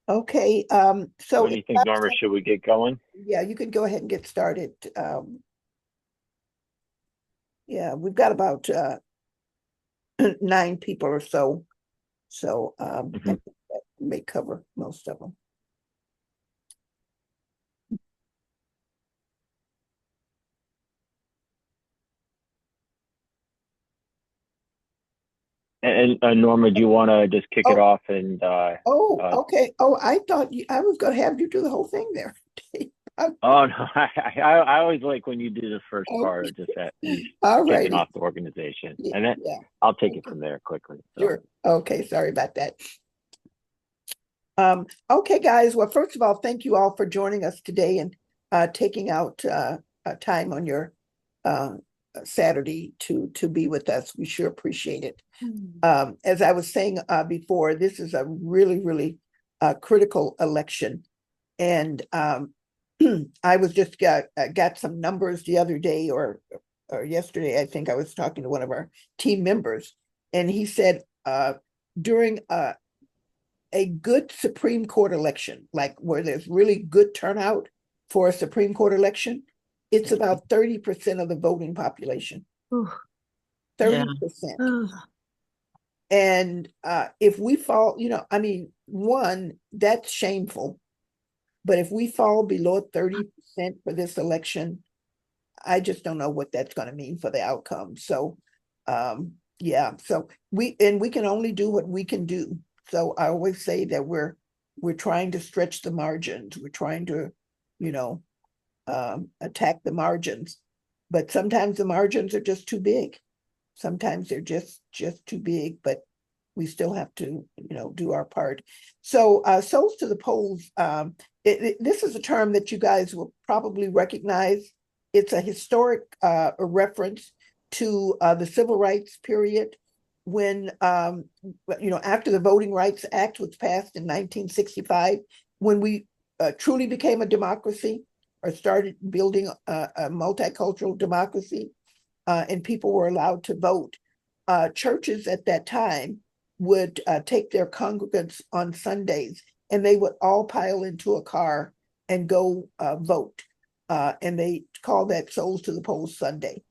Okay, so What do you think, Norma? Should we get going? yeah, you can go ahead and get started. Yeah, we've got about nine people or so, so I Mhm. think that may cover most of them. And Norma, do you want to just kick it Oh, off and oh, uh, okay. Oh, I was going to have you do the whole thing there. oh no, I always like when you do the first Oh, part of just at least all kicking righty. off the organization, Yeah, and then yeah. I'll take it Okay, from there quickly. So, sure. Okay, sorry about that. Okay, guys. Well, first of all, thank you all for joining us today and taking out time on your uh, Saturday to be with us. We sure appreciate it. As I was saying before, this is a really, really critical election, and I was just got some numbers the other day or yesterday. I think I was talking to one of our team members, and he said during a good Supreme Court election, like where there's really good turnout for a Supreme Court election, it's about 30% of the voting population. Ooh, yeah. 30%. Ugh. And if we fall, I mean, one, that's shameful. But if we fall below 30% for this election, I just don't know what that's going to mean for the outcome. So, yeah, so we can only do what we can do. So I always say that we're trying to stretch the margins. We're trying to, you know, attack the margins, but sometimes the margins are just too big. Sometimes they're just too big, but we still have to, do our part. So, souls to the polls. This is a term that you guys will probably recognize. It's a historic reference to the civil rights period when, after the Voting Rights Act was passed in 1965, when we truly became a democracy or started building a multicultural democracy, and people were allowed to vote. Churches at that time would take their congregants on Sundays and they would all pile into a car and go vote. And they call that Souls to the Polls Sunday.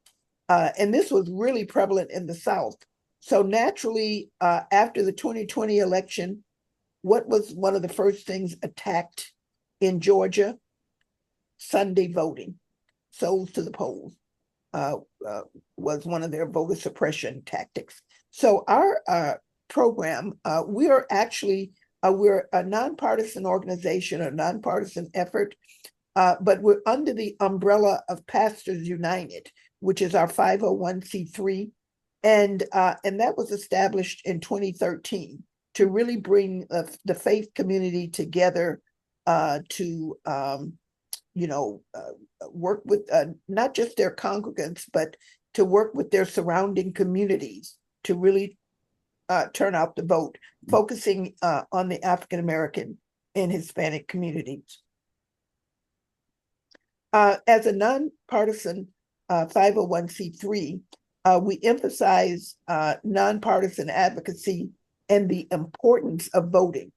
And this was really prevalent in the South. So naturally, after the 2020 election, what was one of the first things attacked in Georgia? Sunday voting, souls to the polls. Uh, uh, was one of their voter suppression tactics. So our program, we're a nonpartisan organization, a nonpartisan effort, but we're under the umbrella of Pastors United, which is our 501c3, and that was established in 2013 to really bring the faith community together to work with not just their congregants, but to work with their surrounding communities to really turn out the vote, focusing on the African American and Hispanic communities. As a nonpartisan 501c3, we emphasize nonpartisan advocacy and the importance of voting.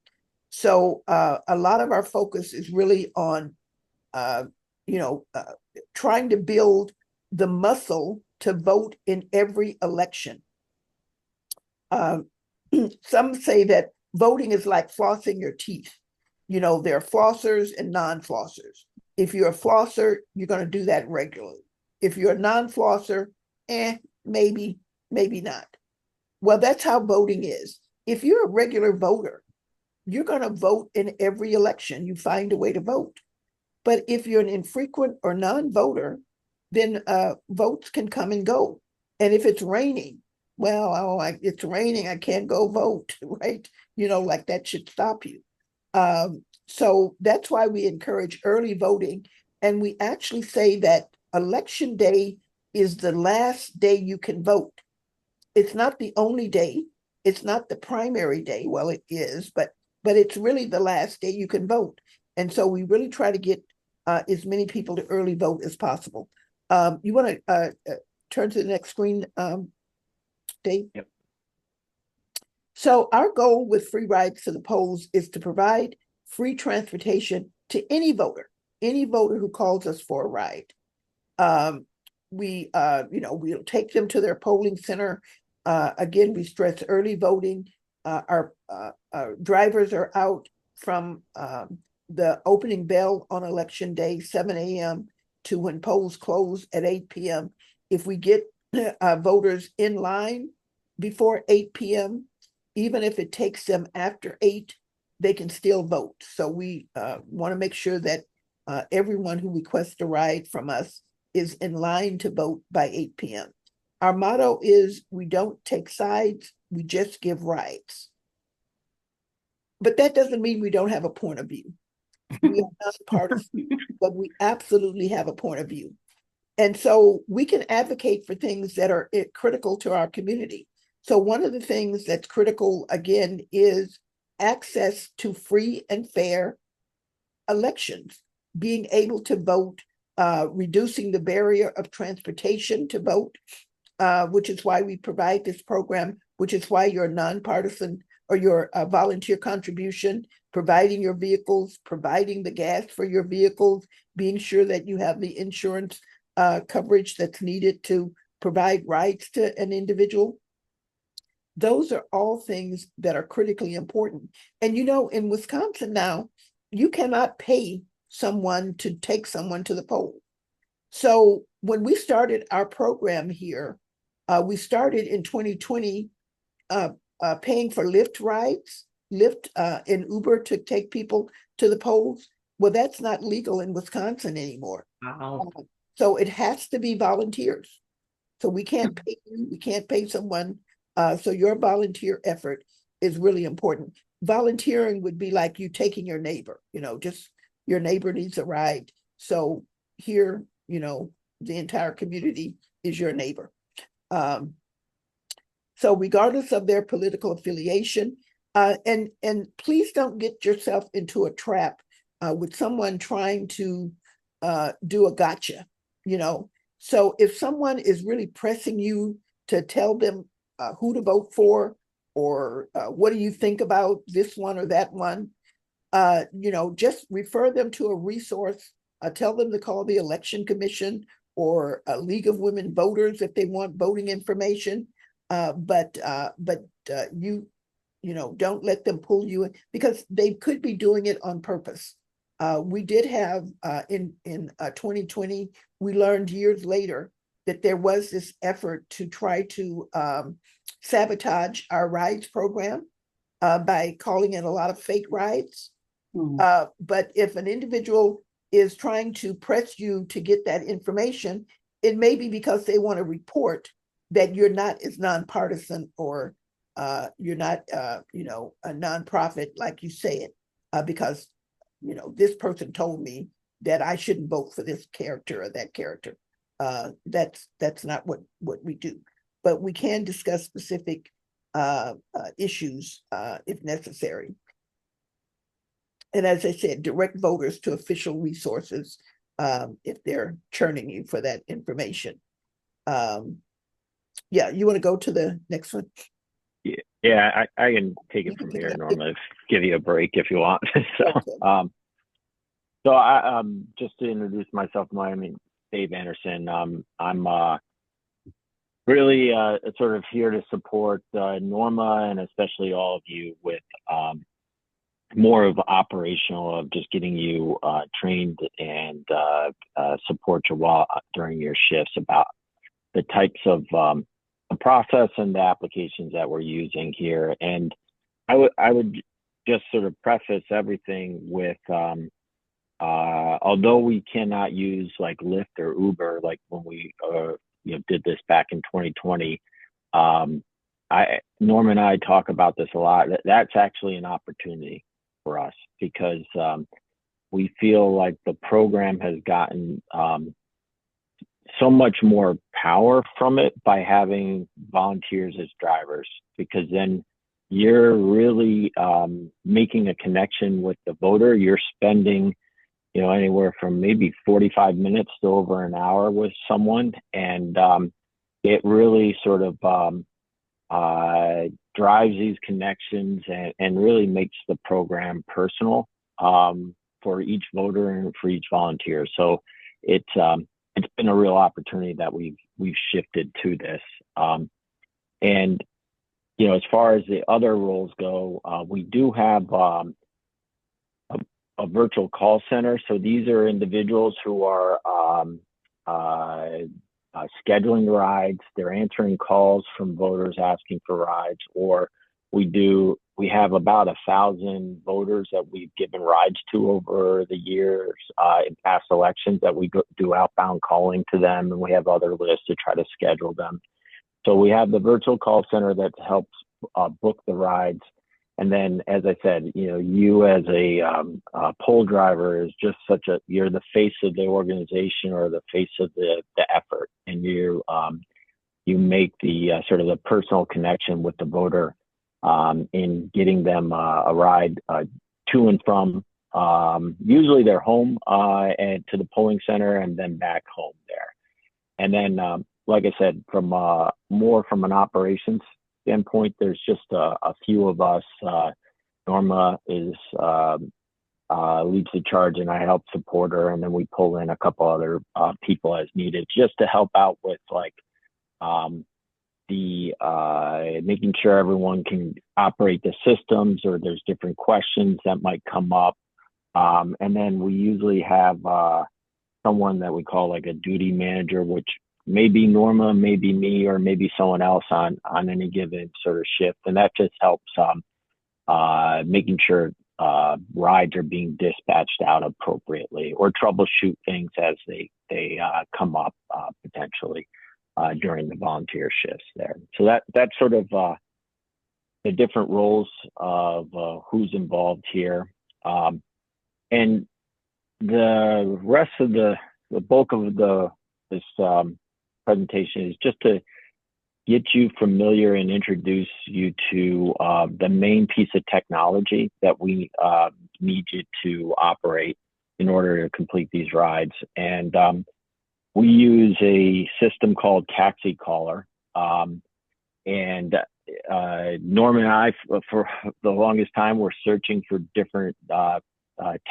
So a lot of our focus is really on uh, trying to build the muscle to vote in every election. Um, some say that voting is like flossing your teeth. There are flossers and non-flossers. If you're a flosser, you're going to do that regularly. If you're a non-flosser, maybe, maybe not. Well, that's how voting is. If you're a regular voter, you're going to vote in every election. You find a way to vote. But if you're an infrequent or non-voter, then votes can come and go. And if it's raining, well, it's raining, I can't go vote, right? Like that should stop you. So that's why we encourage early voting. And we actually say that election day is the last day you can vote. It's not the only day. It's not the primary day. Well, it is, but it's really the last day you can vote. And so we really try to get as many people to early vote as possible. You want to turn to the next screen, Dave? yep. So our goal with free rides to the polls is to provide free transportation to any voter who calls us for a ride. We'll take them to their polling center. Again, we stress early voting. Our drivers are out from the opening bell on election day, 7 a.m. to when polls close at 8 p.m. If we get voters in line before 8 p.m., even if it takes them after 8, they can still vote. So we want to make sure that everyone who requests a ride from us is in line to vote by 8 p.m. Our motto is we don't take sides, we just give rides. But that doesn't mean we don't have a point of view. We are not partisan, but we absolutely have a point of view. And so we can advocate for things that are critical to our community. So one of the things that's critical, again, is access to free and fair elections, being able to vote, reducing the barrier of transportation to vote, which is why we provide this program, which is why your nonpartisan or your volunteer contribution, providing your vehicles, providing the gas for your vehicles, being sure that you have the insurance coverage that's needed to provide rights to an individual. Those are all things that are critically important. And in Wisconsin now, you cannot pay someone to take someone to the poll. So when we started our program here, we started in 2020 paying for Lyft rides, Lyft and Uber to take people to the polls. Well, that's not legal in Wisconsin anymore. Wow. So it has to be volunteers. So we can't pay you, we can't pay someone. So your volunteer effort is really important. Volunteering would be like you taking your neighbor, just your neighbor needs a ride. So here, the entire community is your neighbor. So regardless of their political affiliation, and please don't get yourself into a trap with someone trying to do a gotcha, So if someone is really pressing you to tell them who to vote for, or what do you think about this one or that one, just refer them to a resource. Tell them to call the Election Commission or a League of Women Voters if they want voting information. But don't let them pull you in, because they could be doing it on purpose. We did have in 2020, we learned years later that there was this effort to try to sabotage our rides program by calling in a lot of fake rides. But if an individual is trying to press you to get that information, it may be because they want to report that you're not as nonpartisan, or you're not, a nonprofit like you say it, because, this person told me that I shouldn't vote for this character or that character. That's not what we do, but we can discuss specific issues if necessary. And as I said, direct voters to official resources if they're churning you for that information. Yeah, you want to go to the next one? Yeah, I can take it from here, Norma, give you a break if you want. So I just to introduce myself, my name is Dave Anderson. I'm really sort of here to support Norma, and especially all of you with more of operational of just getting you trained and support you during your shifts about the types of the process and the applications that we're using here. And I would just sort of preface everything with although we cannot use like Lyft or Uber, like when we did this back in 2020, Norma and I talk about this a lot. That's actually an opportunity for us, because we feel like the program has gotten so much more power from it by having volunteers as drivers, because then you're really making a connection with the voter. You're spending anywhere from maybe 45 minutes to over an hour with someone, and it really sort of drives these connections and really makes the program personal. for each voter and for each volunteer. So it's been a real opportunity that we've shifted to this. And as far as the other roles go, we do have a virtual call center. So these are individuals who are scheduling rides. They're answering calls from voters asking for rides, or we have about 1,000 voters that we've given rides to over the years in past elections that we do outbound calling to them, and we have other lists to try to schedule them. So we have the virtual call center that helps book the rides. And then, as I said, you as a poll driver is just you're the face of the organization or the face of the effort. And you make the sort of the personal connection with the voter in getting them a ride to and from usually their home and to the polling center and then back home there. And then, like I said, from more from an operations standpoint, there's just a few of us. Norma leads the charge, and I help support her, and then we pull in a couple other people as needed, just to help out with the making sure everyone can operate the systems, or there's different questions that might come up. And then we usually have someone that we call like a duty manager, which maybe Norma, maybe me, or maybe someone else on any given sort of shift. And that just helps making sure rides are being dispatched out appropriately, or troubleshoot things as they come up potentially during the volunteer shifts there. So that's sort of the different roles of who's involved here. And the rest of the bulk of this presentation is just to get you familiar and introduce you to the main piece of technology that we need you to operate in order to complete these rides. And we use a system called Taxi Caller. And Norm and I, for the longest time, were searching for different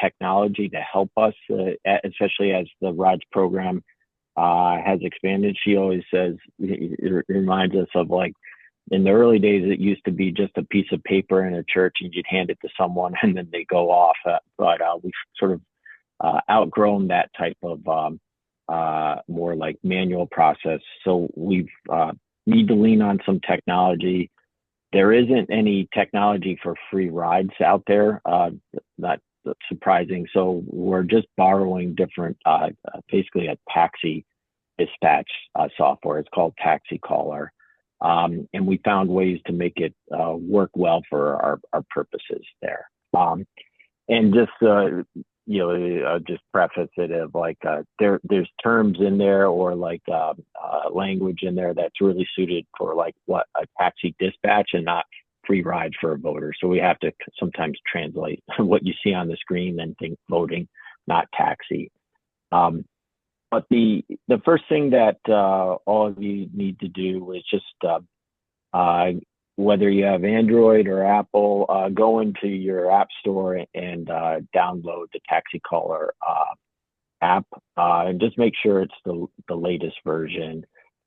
technology to help us, especially as the rides program has expanded. She always says, it reminds us of like in the early days, it used to be just a piece of paper in a church and you'd hand it to someone and then they go off. But we've sort of outgrown that type of more like manual process. So we've need to lean on some technology. There isn't any technology for free rides out there. Not surprising. So we're just borrowing different, basically a taxi dispatch software. It's called Taxi Caller. And we found ways to make it work well for our purposes there. And just, just preface it of like, there's terms in there or like language in there that's really suited for like what a taxi dispatch and not free ride for a voter. So we have to sometimes translate what you see on the screen and think voting, not taxi. But the first thing that all of you need to do is just, whether you have Android or Apple, go into your app store and download the Taxi Caller app, and just make sure it's the latest version.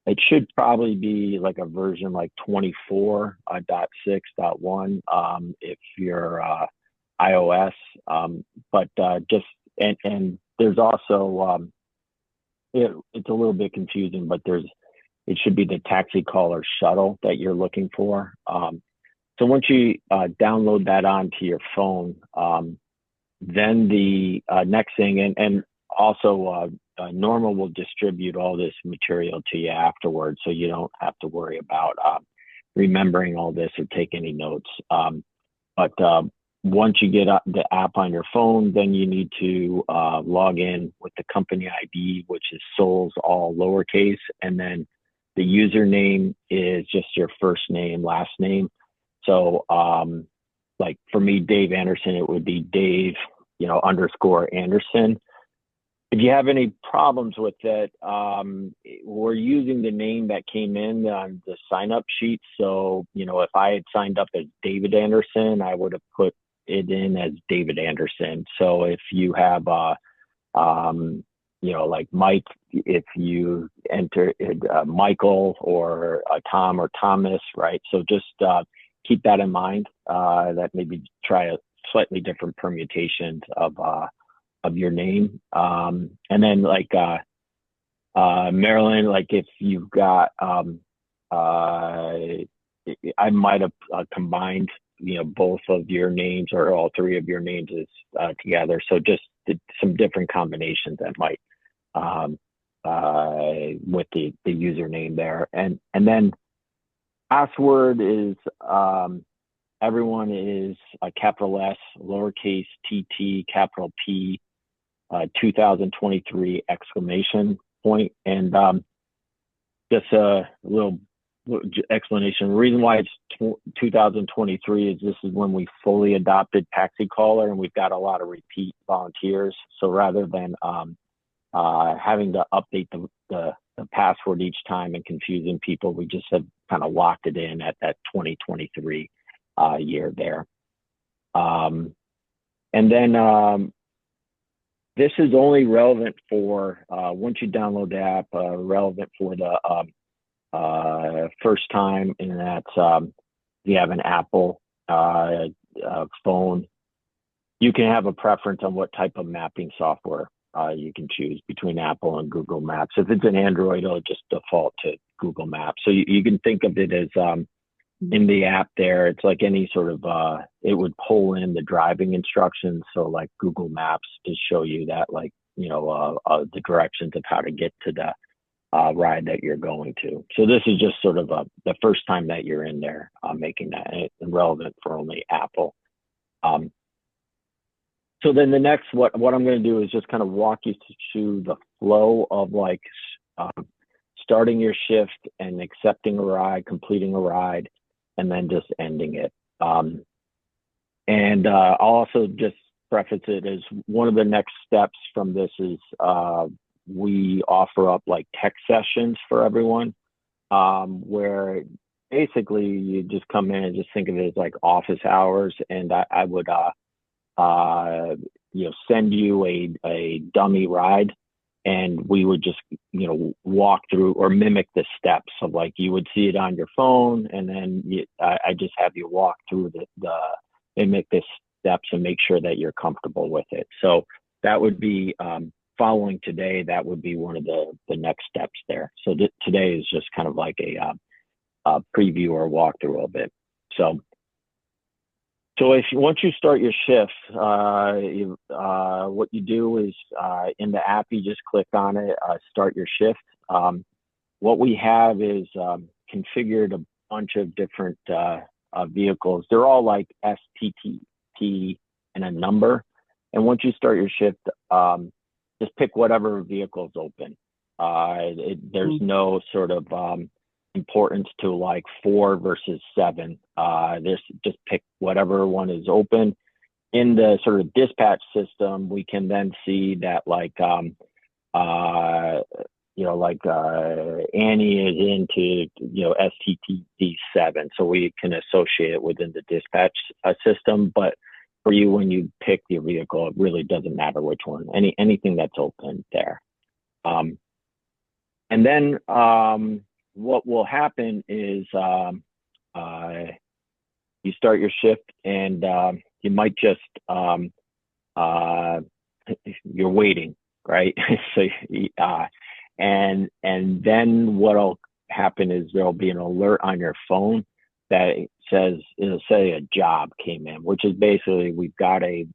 It should probably be like a version like 24.6.1 if you're iOS. But and there's also it's a little bit confusing, but it should be the Taxi Caller Shuttle that you're looking for. So once you download that onto your phone, then the next thing, and also Norma will distribute all this material to you afterwards, so you don't have to worry about remembering all this or take any notes. But once you get the app on your phone, then you need to log in with the company ID, which is Souls, all lowercase, and then the username is just your first name, last name. So like for me, Dave Anderson, it would be Dave, _ Anderson. If you have any problems with it, we're using the name that came in on the sign up sheet. So, if I had signed up as David Anderson, I would have put it in as David Anderson. So if you have like Mike, if you enter Michael or Tom or Thomas, right? So just keep that in mind. That maybe try a slightly different permutations of your name, and then like Marilyn, like if you've got I might have combined both of your names or all three of your names together. So just some different combinations that might with the username there, and then password is everyone is a capital S, lowercase tt, capital P, 2023 exclamation point, and just a little explanation. The reason why it's 2023 is this is when we fully adopted Taxi Caller, and we've got a lot of repeat volunteers. So rather than having to update the password each time and confusing people, we just have kind of locked it in at that 2023 year there. And then this is only relevant for once you download the app, relevant for the first time, and that's if you have an Apple phone, you can have a preference on what type of mapping software you can choose between Apple and Google Maps. If it's an Android, it'll just default to Google Maps. So you can think of it as in the app there, it's like any sort of, it would pull in the driving instructions. So like Google Maps to show you that, like, the directions of how to get to the ride that you're going to. So this is just sort of the first time that you're in there, making that relevant for only Apple. So then the next, what I'm going to do is just kind of walk you through the flow of like starting your shift and accepting a ride, completing a ride, and then just ending it. And I'll also just preface it as one of the next steps from this is we offer up like tech sessions for everyone, where basically you just come in and just think of it as like office hours, and I would send you a dummy ride, and we would just walk through or mimic the steps of, like, you would see it on your phone, and then I just have you walk through the mimic the steps and make sure that you're comfortable with it. So that would be following today, that would be one of the next steps there. So today is just kind of like a preview or walkthrough of it. So once you start your shift, what you do is in the app, you just click on it, start your shift. What we have is configured a bunch of different vehicles. They're all like STT and a number. And once you start your shift, just pick whatever vehicle is open. There's no sort of importance to like 4 versus 7. There's just pick whatever one is open. In the sort of dispatch system, we can then see that like Annie is into STTD 7, so we can associate it within the dispatch system. But for you, when you pick your vehicle, it really doesn't matter which one. Anything that's open there. And then what will happen is you start your shift, and you might just you're waiting, right? So and then what'll happen is there'll be an alert on your phone that it'll say a job came in, which is basically we've got a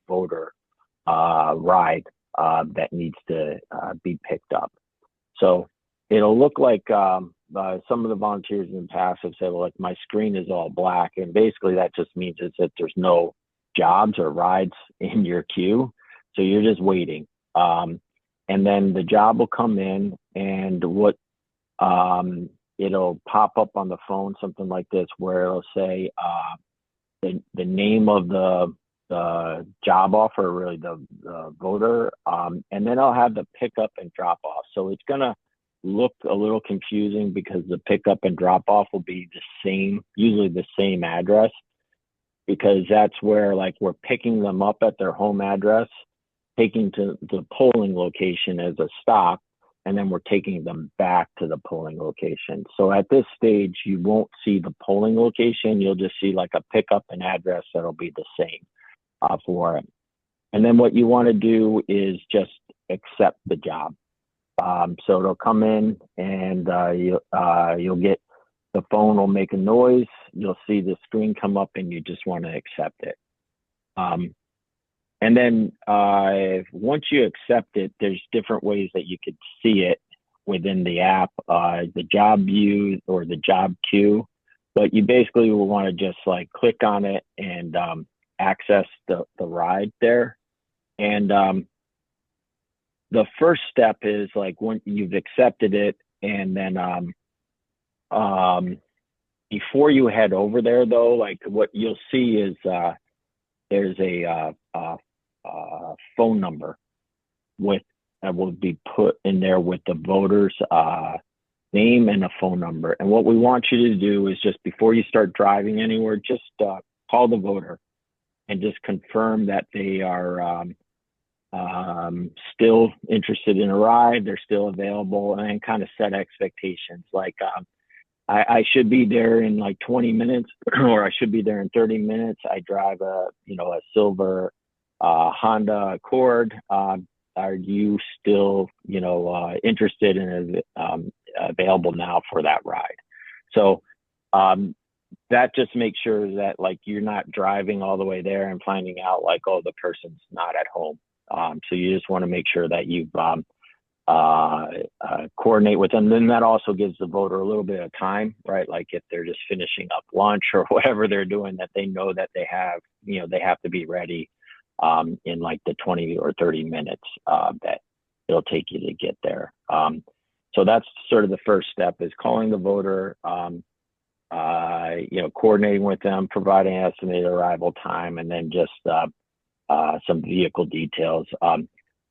voter ride that needs to be picked up. So it'll look like some of the volunteers in the past have said, well, like, my screen is all black. And basically that just means is that there's no jobs or rides in your queue. So you're just waiting. And then the job will come in, and it'll pop up on the phone, something like this, where it'll say the name of the job offer, really the voter, and then I'll have the pickup and drop off. So it's gonna look a little confusing because the pickup and drop off will be the same, usually the same address. because that's where like we're picking them up at their home address, taking to the polling location as a stop, and then we're taking them back to the polling location. So at this stage, you won't see the polling location. You'll just see like a pickup and address that'll be the same for it. And then what you want to do is just accept the job. So it'll come in and you'll get, the phone will make a noise. You'll see the screen come up and you just want to accept it. And then once you accept it, there's different ways that you could see it within the app, the job view or the job queue. But you basically will want to just like click on it and access the ride there. And the first step is like when you've accepted it, and then before you head over there though, like what you'll see is there's a phone number with that will be put in there with the voter's name and a phone number. And what we want you to do is just before you start driving anywhere, just call the voter and just confirm that they are still interested in a ride, they're still available, and kind of set expectations. Like I should be there in like 20 minutes or I should be there in 30 minutes. I drive a silver Honda Accord. Are you still, interested and available now for that ride? So that just makes sure that like you're not driving all the way there and finding out like, oh, the person's not at home. So you just want to make sure that you've coordinate with them. Then that also gives the voter a little bit of time, right? Like if they're just finishing up lunch or whatever they're doing, that they know that they have, they have to be ready in like the 20 or 30 minutes that it'll take you to get there. So that's sort of the first step, is calling the voter, coordinating with them, providing estimated arrival time, and then just some vehicle details.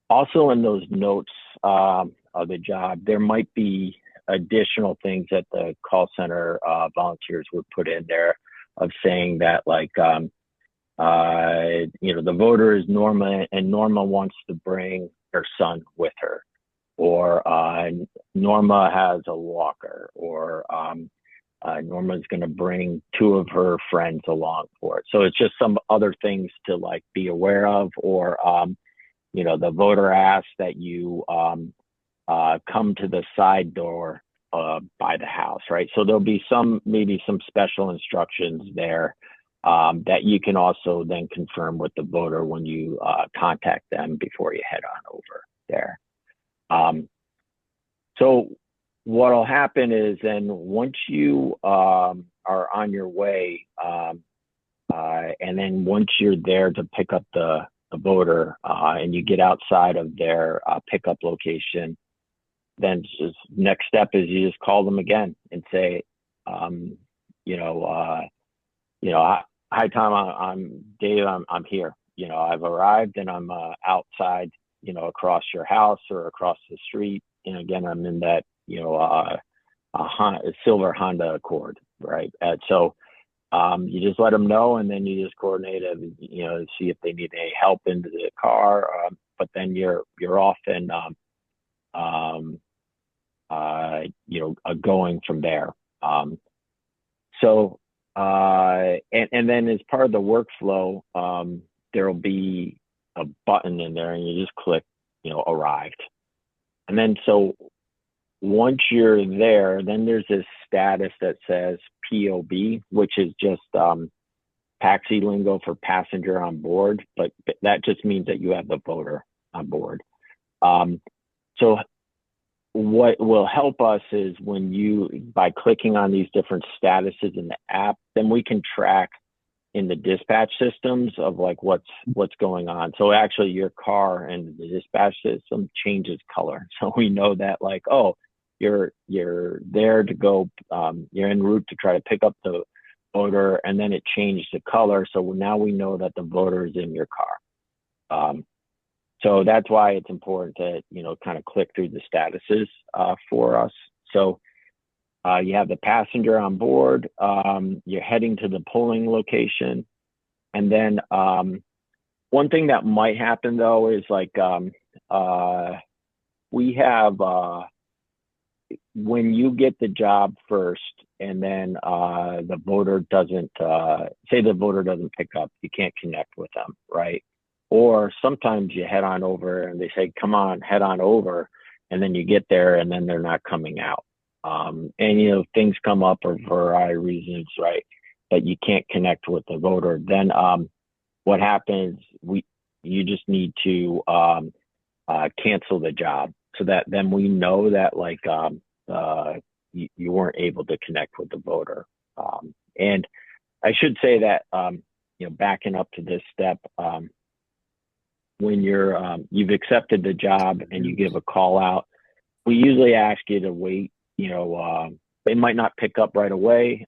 Also in those notes of the job, there might be additional things that the call center volunteers would put in there of saying that like, the voter is Norma and Norma wants to bring her son with her, or Norma has a walker, or Norma's going to bring 2 of her friends along for it. So it's just some other things to like be aware of, or the voter asks that you come to the side door by the house, right? So there'll be maybe some special instructions there that you can also then confirm with the voter when you contact them before you head on over there. So what'll happen is then once you are on your way, and then once you're there to pick up the voter and you get outside of their pickup location, then just next step is you just call them again and say, hi Tom, I'm Dave, I'm here. I've arrived and I'm outside, across your house or across the street. And again, I'm in that, a silver Honda Accord, right? So you just let them know, and then you just coordinate it, see if they need any help into the car. But then you're off and going from there. And then as part of the workflow, there'll be a button in there, and you just click, arrived. And then so once you're there, then there's this status that says POB, which is just taxi lingo for passenger on board, but that just means that you have the voter on board. So what will help us is by clicking on these different statuses in the app, then we can track in the dispatch systems of like what's going on. So actually your car and the dispatch system changes color. So we know that like, oh, you're there to go, you're en route to try to pick up the voter, and then it changed the color. So now we know that the voter is in your car. So that's why it's important to, kind of click through the statuses for us. So you have the passenger on board, you're heading to the polling location, And then one thing that might happen though is like we have when you get the job first and then the voter doesn't say the voter doesn't pick up, you can't connect with them, right? Or sometimes you head on over and they say, come on, head on over. And then you get there and then they're not coming out. And, you know, things come up for a variety of reasons, right? That you can't connect with the voter. Then what happens, you just need to cancel the job so that then we know that like you weren't able to connect with the voter. And I should say that, you know, backing up to this step, when you've accepted the job and you give a call out, we usually ask you to wait, you know, they might not pick up right away.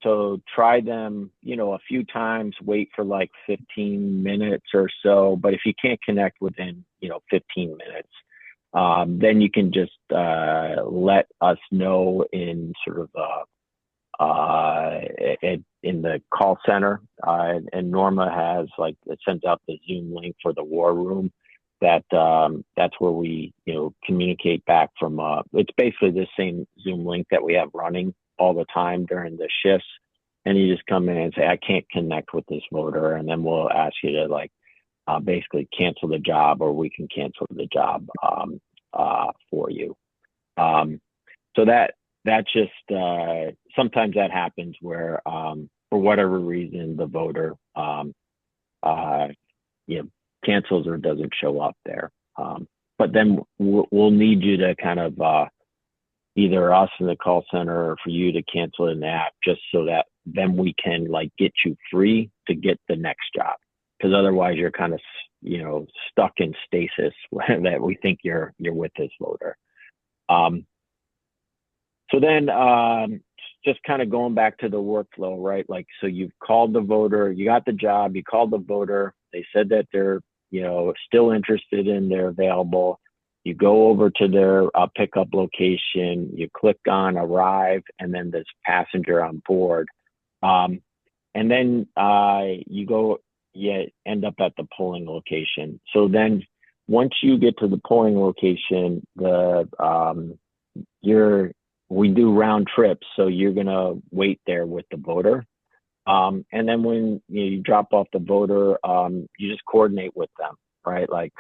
So try them, you know, a few times, wait for like 15 minutes or so. But if you can't connect within, you know, 15 minutes, then you can just let us know in sort of in the call center, and Norma has like it sends out the Zoom link for the war room. That's where we, you know, communicate back from. It's basically the same Zoom link that we have running all the time during the shifts, and you just come in and say, I can't connect with this voter, and then we'll ask you to like basically cancel the job, or we can cancel the job for you. So that's just sometimes that happens where for whatever reason the voter you know, cancels or doesn't show up there. But then we'll need you to kind of either us in the call center or for you to cancel an app, just so that then we can like get you free to get the next job. Because otherwise you're kind of, you know, stuck in stasis that we think you're with this voter. So then just kind of going back to the workflow, right? Like, so you've called the voter, you got the job, you called the voter, they said that they're, you know, still interested and they're available. You go over to their pickup location, you click on arrive, and then this passenger on board. And then you end up at the polling location. So then once you get to the polling location, we do round trips. So you're going to wait there with the voter. And then when you drop off the voter, you just coordinate with them, right? Like,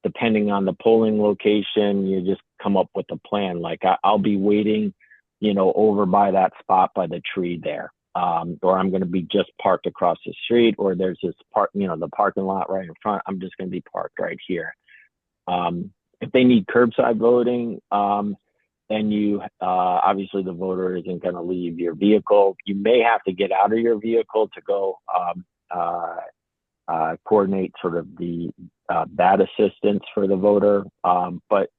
depending on the polling location, you just come up with a plan. Like I'll be waiting, you know, over by that spot by the tree there. Or I'm going to be just parked across the street, or there's this the parking lot right in front. I'm just going to be parked right here. If they need curbside voting, then you obviously the voter isn't going to leave your vehicle. You may have to get out of your vehicle to go coordinate sort of the that assistance for the voter. But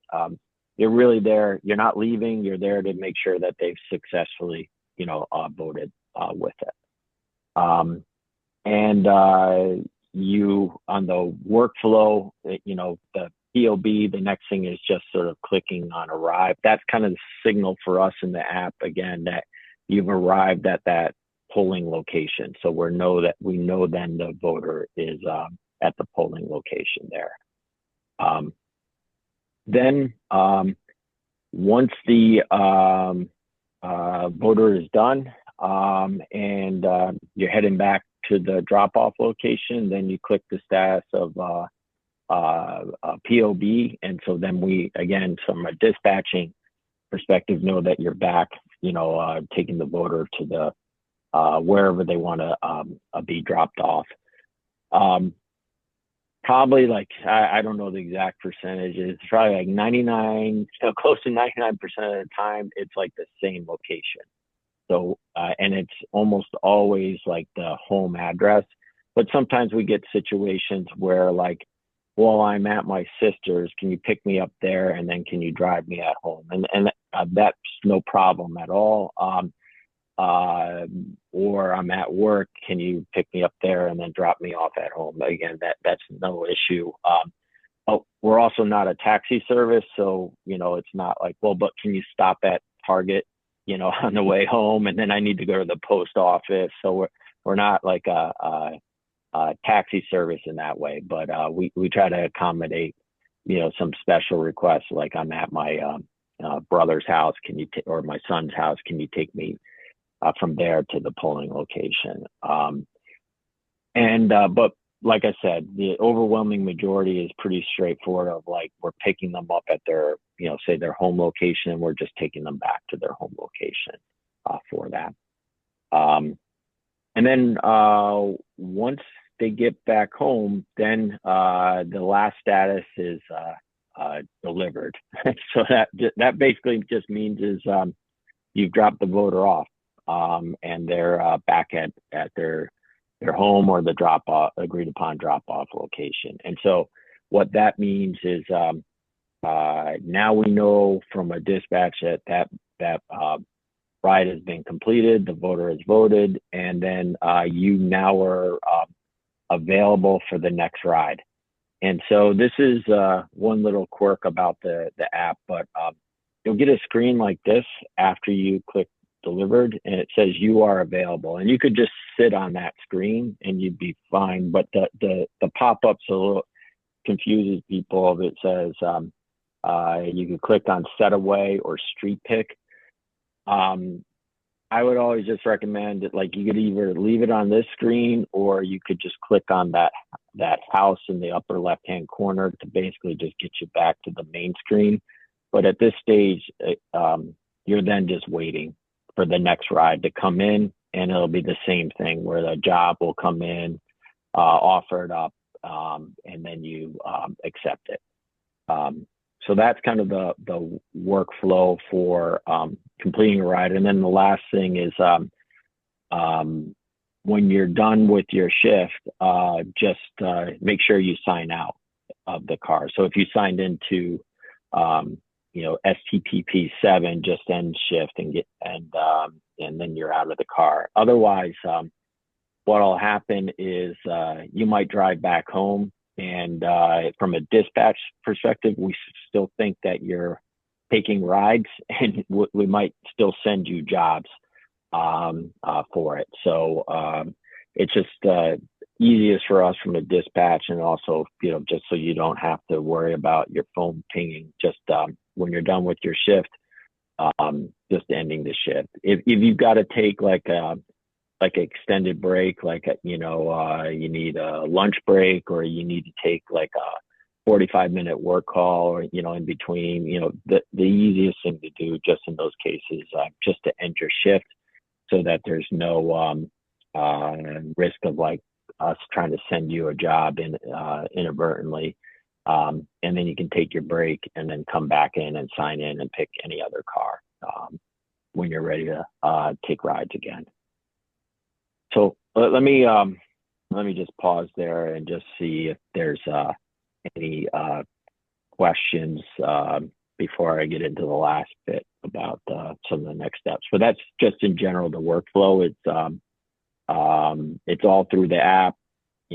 you're really there. You're not leaving. You're there to make sure that they've successfully, you know, voted with it. And you on the workflow, you know, the POB, the next thing is just sort of clicking on arrive. That's kind of the signal for us in the app, again, that you've arrived at that polling location. So we know then the voter is at the polling location there. Then once the voter is done and you're heading back to the drop-off location, then you click the status of POB. And so then we, again, from a dispatching perspective, know that you're back, you know, taking the voter to the wherever they want to be dropped off. Probably like, I don't know the exact percentages. It's probably like 99, close to 99% of the time, it's like the same location. So, and it's almost always like the home address, but sometimes we get situations where like, well, I'm at my sister's, can you pick me up there? And then can you drive me at home? And that's no problem at all. Or I'm at work, can you pick me up there and then drop me off at home? Again, that's no issue. Oh, we're also not a taxi service, so, you know, it's not like, well, but can you stop at Target, you know, on the way home, and then I need to go to the post office. So we're not like a taxi service in that way, but we try to accommodate, some special requests. Like I'm at my brother's house, or my son's house, can you take me from there to the polling location? But like I said, the overwhelming majority is pretty straightforward of like, we're picking them up at their, say their home location, and we're just taking them back to their home location for that. And then once they get back home, then the last status is delivered. So that basically just means is you've dropped the voter off, and they're back at their home or the agreed upon drop off location. And so what that means is now we know from a dispatch that ride has been completed, the voter has voted, and then you now are available for the next ride. And so this is one little quirk about the app, but you'll get a screen like this after you click delivered, and it says you are available, and you could just sit on that screen and you'd be fine. But the pop-ups a little confuses people. It says you can click on set away or street pick. I would always just recommend that, like, you could either leave it on this screen, or you could just click on that house in the upper left hand corner to basically just get you back to the main screen. But at this stage, you're then just waiting for the next ride to come in, and it'll be the same thing where the job will come in, offer it up, and then you accept it. So that's kind of the workflow for completing a ride. And then the last thing is when you're done with your shift, just make sure you sign out of the car. So if you signed into STPP 7, just end shift and then you're out of the car. Otherwise, what'll happen is you might drive back home, and from a dispatch perspective, we still think that you're taking rides, and we might still send you jobs for it. So it's just easiest for us from a dispatch, and also, just so you don't have to worry about your phone pinging just when you're done with your shift, just ending the shift. If you've got to take like an extended break, like you need a lunch break, or you need to take like a 45-minute work call, or in between, the easiest thing to do just in those cases, just to end your shift, so that there's no risk of like us trying to send you a job inadvertently. And then you can take your break and then come back in and sign in and pick any other car when you're ready to take rides again. So let me just pause there and just see if there's any questions before I get into the last bit about some of the next steps. But that's just in general the workflow. It's all through the app.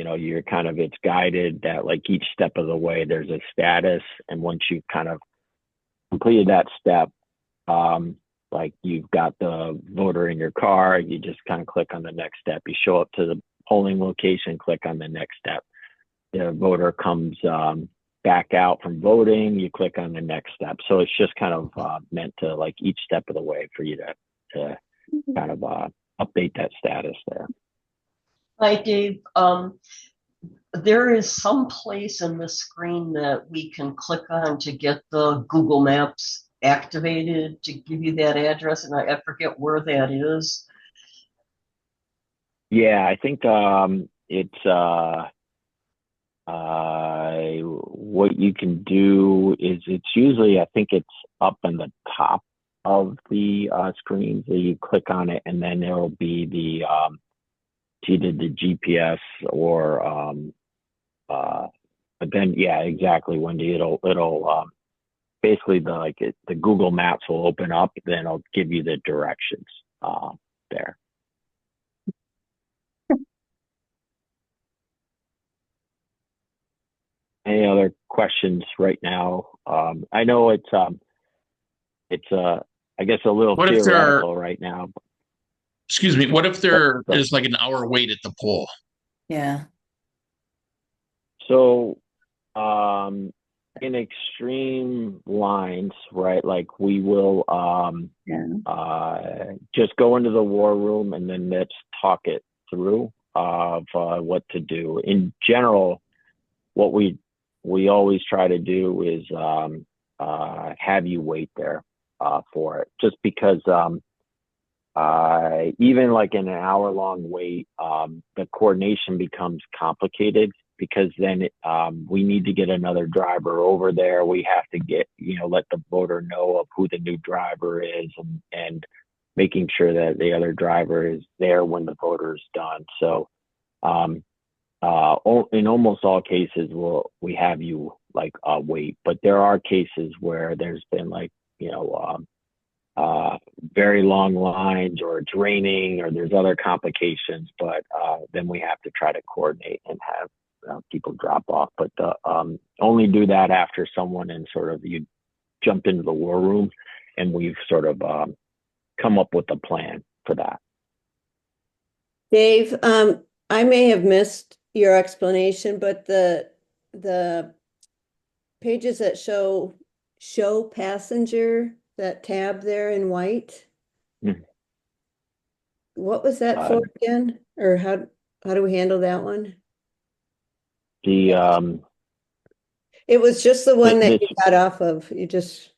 It's guided that, like, each step of the way there's a status, and once you've kind of completed that step, like you've got the voter in your car, you just kind of click on the next step. You show up to the polling location, click on the next step. The voter comes back out from voting, you click on the next step. So it's just kind of meant to, like, each step of the way for you to kind of update that status there. Hi, Dave. There is some place in the screen that we can click on to get the Google Maps activated to give you that address, and I forget where that is. Yeah, I think it's what you can do is, it's usually, I think it's up in the top of the screen. So you click on it, and then there will be the either the GPS or but then, yeah, exactly, Wendy, it'll basically the Google Maps will open up, then it'll give you the directions there. Any other questions right now? I know it's I guess a little theoretical right now. excuse me, what if there So, is like an hour wait at the poll? Yeah. so um, in extreme lines, right? Like we will Yeah. just go into the war room and then let's talk it through of what to do. In general, what we always try to do is have you wait there for it, just because even like in an hour long wait, the coordination becomes complicated because then we need to get another driver over there. We have to get, let the voter know of who the new driver is, and making sure that the other driver is there when the voter is done. So in almost all cases, we have you like wait, but there are cases where there's been like, very long lines, or it's raining, or there's other complications, but then we have to try to coordinate and have people drop off. But only do that after someone and sort of you jump into the war room, and we've sort of come up with a plan for that. Dave, I may have missed your explanation, but the pages that show passenger, that tab there in white. Mhm. What was that for again? Or how do we handle that one? The It was just the one that this you got off of. You just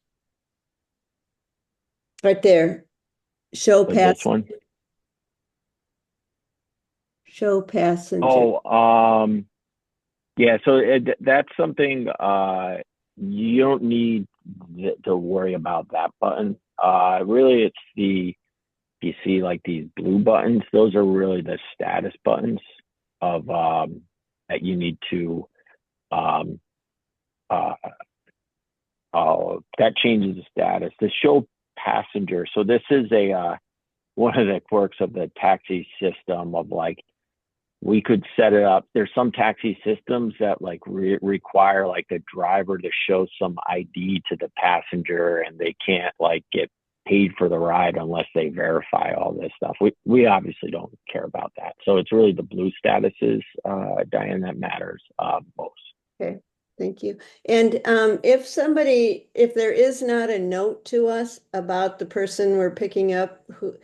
right there. Show this one. passenger. Show passenger. Oh, yeah. So that's something you don't need to worry about that button. Really, it's you see like these blue buttons. Those are really the status buttons of that you need to that changes the status. The show passenger. So this is one of the quirks of the taxi system of like, we could set it up. There's some taxi systems that like require like the driver to show some ID to the passenger, and they can't like get paid for the ride unless they verify all this stuff. We obviously don't care about that. So it's really the blue statuses, Diane, that matters most. Okay, thank you. And if there is not a note to us about the person we're picking up who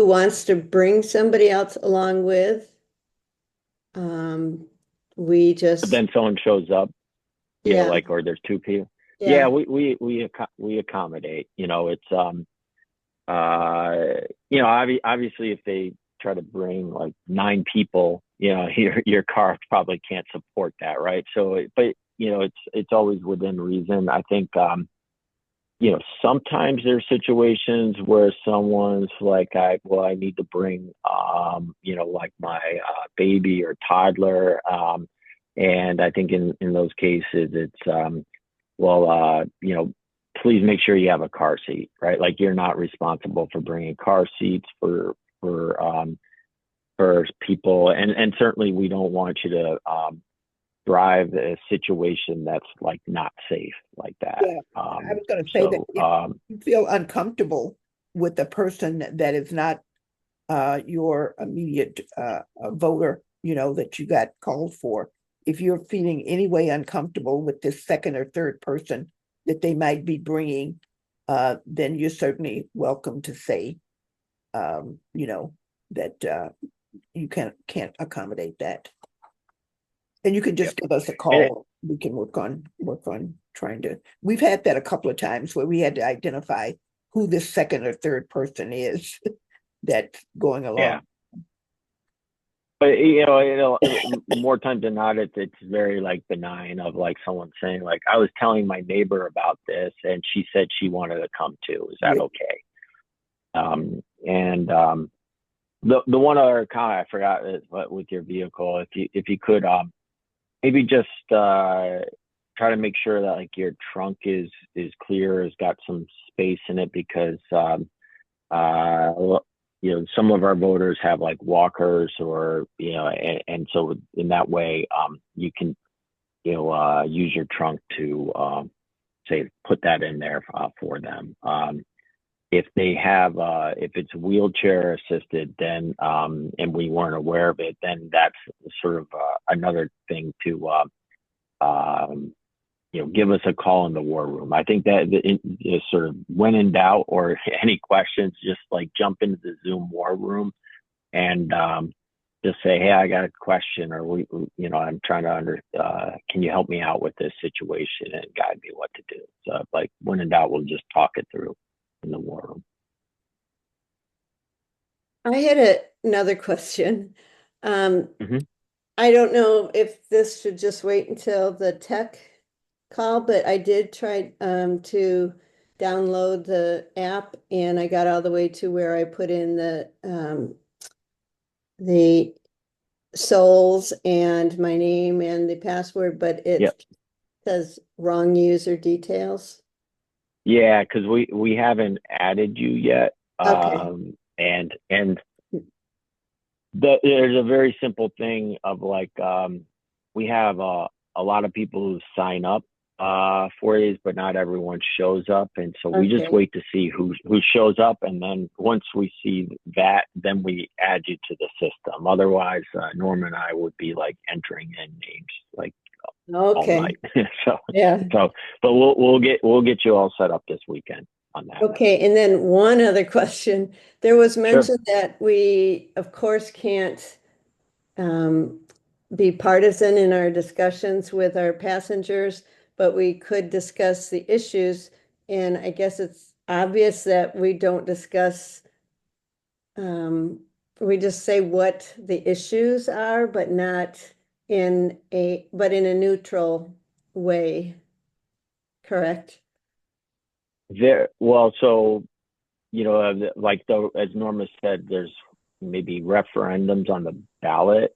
wants to bring somebody else along with, we just But then someone shows up, yeah, like, or there's two people. yeah. Yeah, we accommodate. It's obviously if they try to bring like 9 people, your car probably can't support that, right? So, but it's always within reason. I think sometimes there's situations where someone's like, I need to bring like my baby or toddler, and I think in those cases it's please make sure you have a car seat, right? Like you're not responsible for bringing car seats for people, and certainly we don't want you to drive a situation that's like not safe like that. Yeah, I was going to say that if you feel uncomfortable with the person that is not your immediate voter, that you got called for, if you're feeling any way uncomfortable with this second or third person that they might be bringing, then you're certainly welcome to say, that you can't accommodate that. And you can just give us a call. We can work on trying to. We've had that a couple of times where we had to identify who this second or third person is that's going along. Yeah. But more times than not, it's very like benign of like someone saying like, I was telling my neighbor about this and she said she wanted to come too. Is that okay? The one other comment I forgot is with your vehicle, if you could maybe just try to make sure that like your trunk is clear, has got some space in it, because some of our voters have like walkers, or and so in that way you can use your trunk to say put that in there for them. if they have, if it's wheelchair assisted, then, and we weren't aware of it, then that's sort of another thing to, give us a call in the war room. I think that is sort of when in doubt or any questions, just like jump into the Zoom war room and just say, hey, I got a question, or I'm trying to can you help me out with this situation and guide me what to do? So like when in doubt, we'll just talk it through in the war room. I had another question. Mhm. I don't know if this should just wait until the tech call, but I did try to download the app, and I got all the way to where I put in the souls and my name and the password, but it Yep. says wrong user details. Yeah, because we haven't added you yet. Okay. And there's a very simple thing of like we have a lot of people who sign up for these, but not everyone shows up, and so we just Okay. wait to see who shows up, and then once we see that, then we add you to the system. Otherwise, Norma and I would be like entering in names like all Okay. night. so Yeah. but we'll get you all set up this weekend on that. Okay, and then one other question. There was Sure. mention that we, of course, can't be partisan in our discussions with our passengers, but we could discuss the issues. And I guess it's obvious that we don't discuss, we just say what the issues are, but not but in a neutral way, correct? Well, so like as Norma said, there's maybe referendums on the ballot,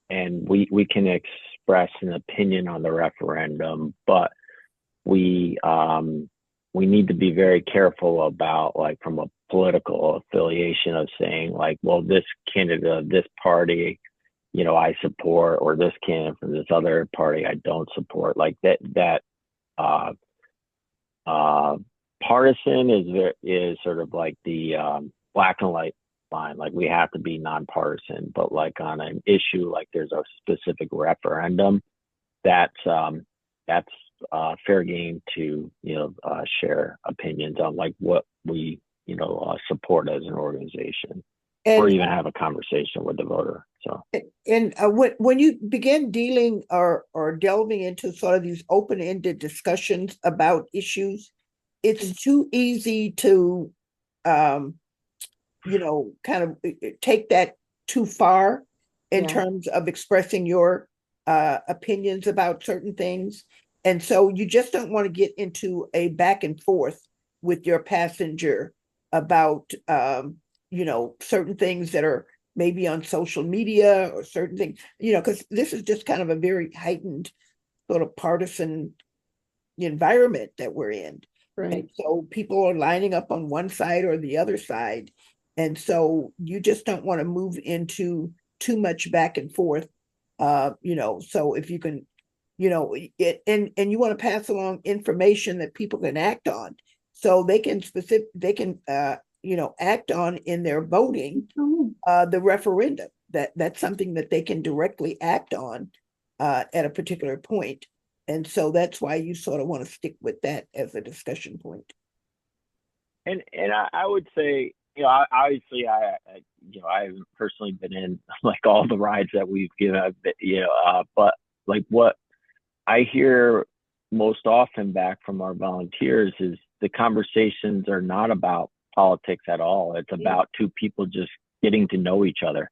and we can express an opinion on the referendum, but we need to be very careful about, like, from a political affiliation of saying like, well, this candidate of this party, I support, or this candidate from this other party I don't support. Like that partisan is sort of like the black and white line. Like we have to be nonpartisan, but like on an issue like there's a specific referendum, that's fair game to share opinions on like what we support as an organization, or And even have a conversation with the voter. So when you begin dealing or delving into sort of these open-ended discussions about issues, it's too easy to kind of take that too far in Yeah. terms of expressing your opinions about certain things. And so you just don't want to get into a back and forth with your passenger about certain things that are maybe on social media, or certain things, because this is just kind of a very heightened sort of partisan environment that we're in. Right. And so people are lining up on one side or the other side. And so you just don't want to move into too much back and forth. So if you can, and you want to pass along information that people can act on, so they can act on in their voting, the referendum. That's something that they can directly act on at a particular point. And so that's why you sort of want to stick with that as a discussion point. And I would say, obviously I haven't personally been in like all the rides that we've given, but like what I hear most often back from our volunteers is the conversations are not about politics at all. It's about two people just getting to know each other.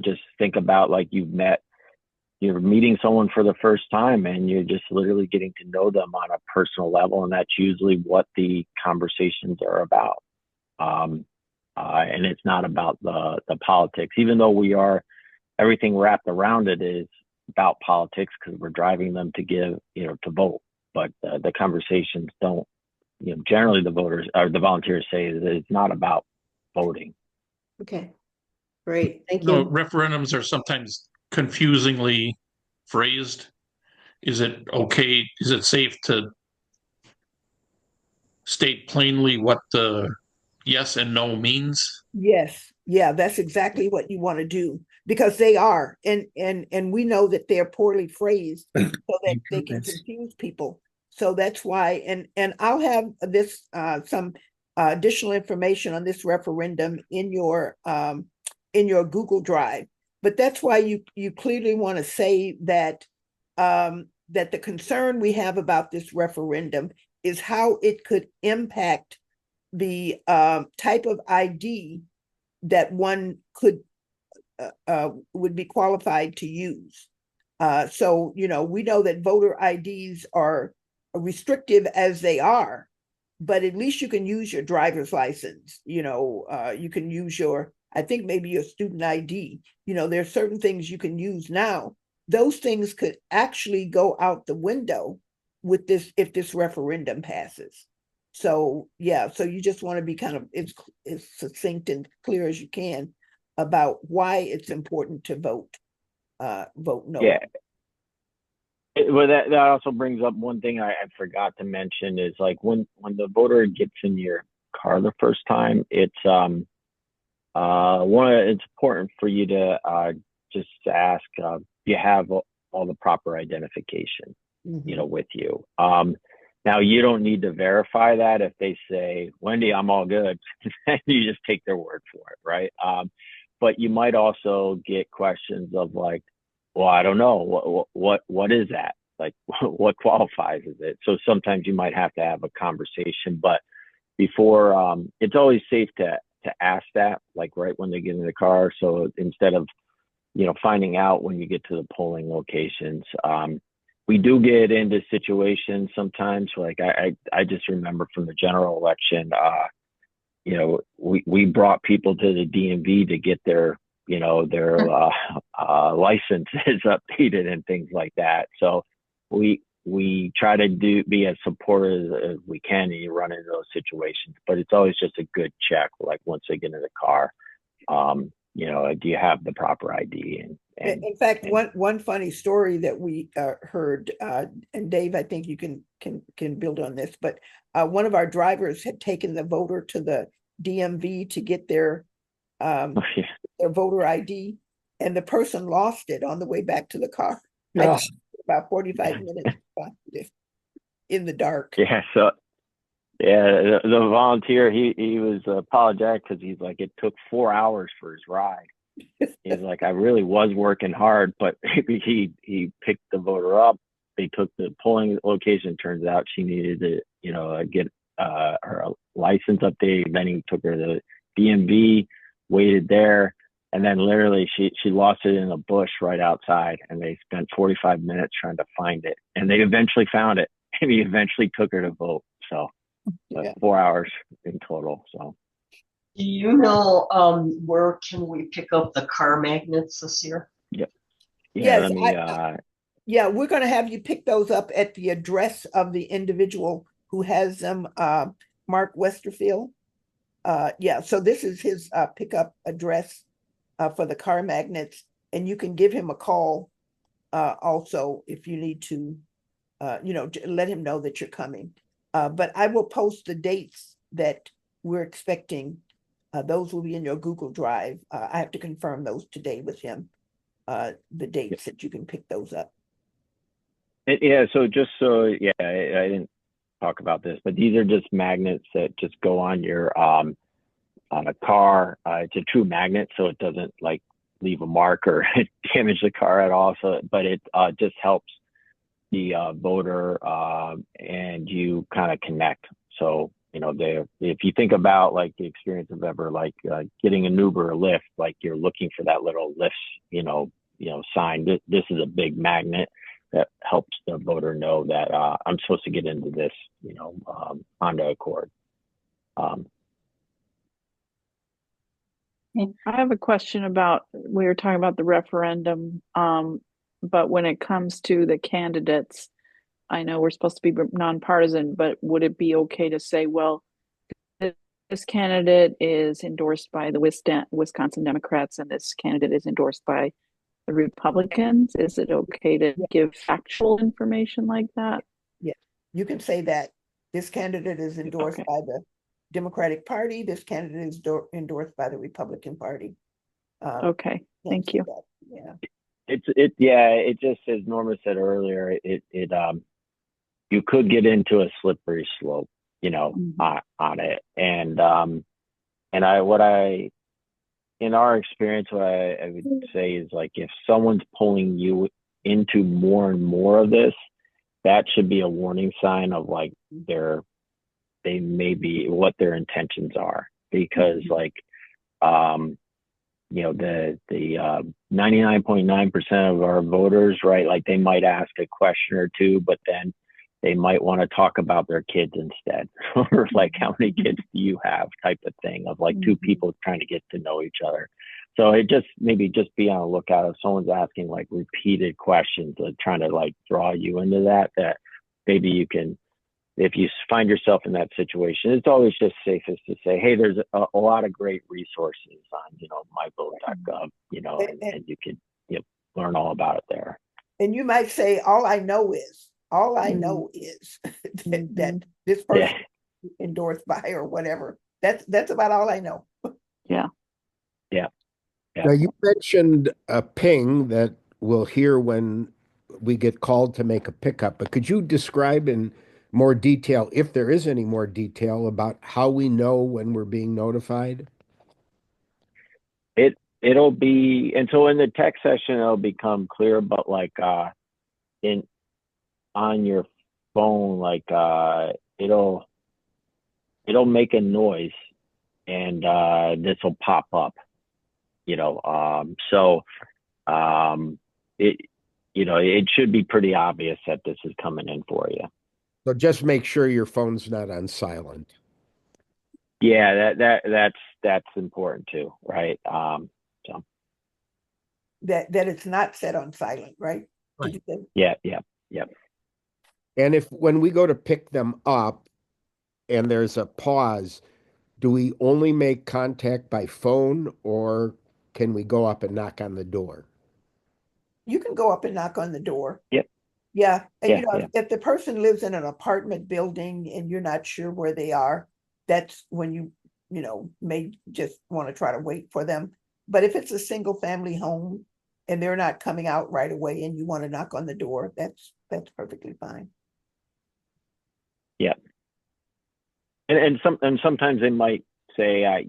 Just think about like you're meeting someone for the first time, and you're just literally getting to know them on a personal level. And that's usually what the conversations are about. And it's not about the politics, even though everything wrapped around it is about politics, because we're driving them to to vote. But the conversations don't, generally the voters or the volunteers say that it's not about voting. Okay. Great. Thank No, you. referendums are sometimes confusingly phrased. Is it okay? Is it safe to state plainly what the yes and no means? Yes, yeah, that's exactly what you want to do because they are, and we know that they're poorly phrased so that they can confuse people. So that's why, and I'll have this some additional information on this referendum in your Google Drive. But that's why you clearly want to say that that the concern we have about this referendum is how it could impact the type of ID that one could would be qualified to use. So, you know, we know that voter IDs are restrictive as they are, but at least you can use your driver's license. You know, you can use your, I think maybe your student ID. You know, there are certain things you can use now. Those things could actually go out the window with this if this referendum passes. So yeah, so you just want to be kind of as succinct and clear as you can about why it's important to vote no. Yeah. Well, that also brings up one thing I forgot to mention is like when the voter gets in your car the first time, it's it's important for you to just ask you have all the proper identification, you know, with you. Now you don't need to verify that. If they say, Wendy, I'm all good, you just take their word for it, right? But you might also get questions of like, well, I don't know, what is that? Like, what qualifies as it? So sometimes you might have to have a conversation, but before, it's always safe to ask that, like right when they get in the car. So instead of, you know, finding out when you get to the polling locations, we do get into situations sometimes. Like I just remember from the general election, you know, we brought people to the DMV to get their, you know, their licenses updated and things like that. So we try to be as supportive as we can, and you run into those situations. But it's always just a good check, like once they get in the car, you know, do you have the proper ID? And in fact, one funny story that we heard, and Dave, I think you can build on this, but one of our drivers had taken the voter to the DMV to get their voter ID, and the person lost it on the way back to the car. Yeah. About 45 minutes in the dark. Yeah, so yeah, the volunteer, he was apologetic because he's like, it took 4 hours for his ride. He's like, I really was working hard, but he picked the voter up. They took the polling location. Turns out she needed to, you know, get her license updated. Then he took her to the DMV, waited there, and then literally she lost it in a bush right outside. And they spent 45 minutes trying to find it, and they eventually found it. And he eventually took her to vote. So Yeah. 4 hours in total. So. Do you know where can we pick up the car magnets this year? Yeah. Yes, Let me, yeah, we're going to have you pick those up at the address of the individual who has them, Mark Westerfield. Yeah, so this is his pickup address for the car magnets, and you can give him a call also if you need to, you know, let him know that you're coming. But I will post the dates that we're expecting. Those will be in your Google Drive. I have to confirm those today with him, the dates that you can pick those up. yeah. So just so, yeah, I didn't talk about this, but these are just magnets that just go on your, on a car. It's a true magnet, so it doesn't like leave a mark or damage the car at all. So, but it just helps the voter and you kind of connect. So, you know, if you think about like the experience of ever like getting an Uber or Lyft, like you're looking for that little Lyft, you know, sign. This is a big magnet that helps the voter know that I'm supposed to get into this, you know, Honda Accord. I have a question about, we were talking about the referendum, but when it comes to the candidates, I know we're supposed to be nonpartisan, but would it be okay to say, well, this candidate is endorsed by the Wisconsin Democrats and this candidate is endorsed by the Republicans? Is it okay to give factual information like that? Yeah, you can say that. this candidate is endorsed Okay. by the Democratic Party, this candidate is endorsed by the Republican Party. Okay, can't thank say you. that. Yeah, It just, as Norma said earlier, you could get into a slippery slope, Mhm. on it. And in our experience, what I would say is, like, if someone's pulling you into more and more of this, that should be a warning sign of, like, they may be what their intentions are, because, like, the 99.9% of our voters, right? Like, they might ask a question or two, but then they might want to talk about their kids instead, or like, how many kids do you have, type of thing, of like two people trying to get to know each other. So it just, maybe just be on the lookout if someone's asking like repeated questions, trying to like draw you into that maybe you can, if you find yourself in that situation, it's always just safest to say, hey, there's a lot of great resources on, myvote.gov, and you could, learn all about it there. and you might say, all I know is that this person Yeah. endorsed by or whatever. That's about all I know. Yeah. Yeah. Now, you mentioned a ping that we'll hear when we get called to make a pickup, but could you describe in more detail, if there is any more detail, about how we know when we're being notified? It'll be, and so in the tech session, it'll become clear, but like, on your phone, like, it'll make a noise, and this will pop up, so it should be pretty obvious that this is coming in for you. So just make sure your phone's not on silent. Yeah, that's important too, right? So That it's not set on silent, right? Did you say? yeah. And when we go to pick them up and there's a pause, do we only make contact by phone, or can we go up and knock on the door? You can go up and knock on the door. Yep. Yeah. And Yeah. if the person lives in an apartment building and you're not sure where they are, that's when you may just want to try to wait for them. But if it's a single family home and they're not coming out right away and you want to knock on the door, that's perfectly fine. Yeah. And sometimes they might say, I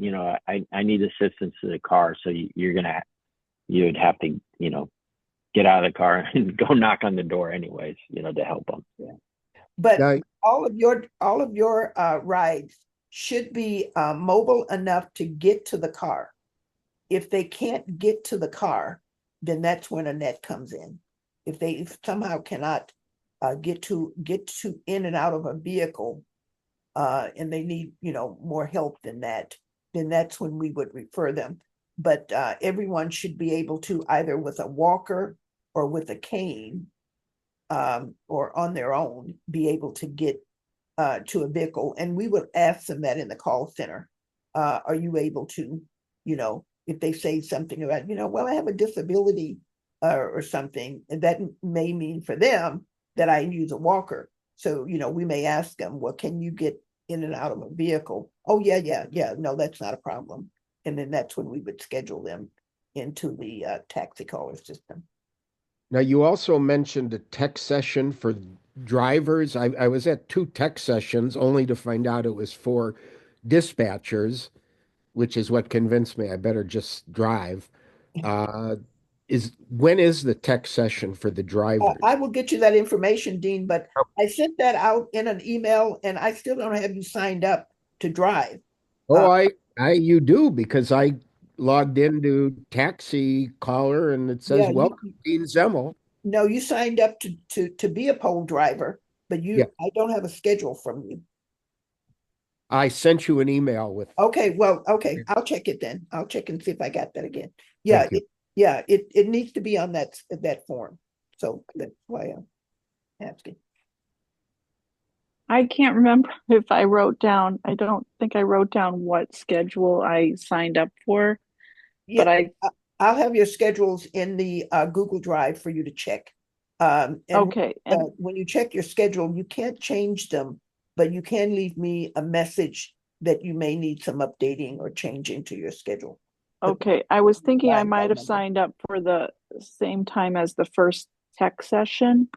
need assistance to the car, so you'd have to, get out of the car and go knock on the door anyways, to help them. Yeah. But Now, all of your rides should be mobile enough to get to the car. If they can't get to the car, then that's when a net comes in. If they somehow cannot get to in and out of a vehicle, and they need more help than that, then that's when we would refer them. But everyone should be able to, either with a walker or with a cane, or on their own, be able to get to a vehicle. And we would ask them that in the call center. Are you able to, if they say something about, well, I have a disability or something, and that may mean for them that I use a walker. So, we may ask them, well, can you get in and out of a vehicle? Oh, yeah. No, that's not a problem. And then that's when we would schedule them into the taxi caller system. now, you also mentioned a tech session for drivers. I was at 2 tech sessions only to find out it was for dispatchers, which is what convinced me I better just drive. When is the tech session for the drivers? I will get you that information, Dean, but I sent that out in an email and I still don't have you signed up to drive. Oh, you do, because I logged into Taxi Caller and it says, Yeah, welcome, Dean Zemmel. No, you signed up to be a poll driver, but Yeah. I don't have a schedule from you. I sent you an email with. Okay, I'll check it then. I'll check and see if I got that again. Thank you. It needs to be on that form. So that's why I'm asking. I can't remember if I wrote down, I don't think I wrote down what schedule I signed up for, but I'll have your schedules in the Google Drive for you to check. And okay. And when you check your schedule, you can't change them but you can leave me a message that you may need some updating or changing to your schedule. Okay, I was thinking I Right, might have remember. signed up for the same time as the first tech session.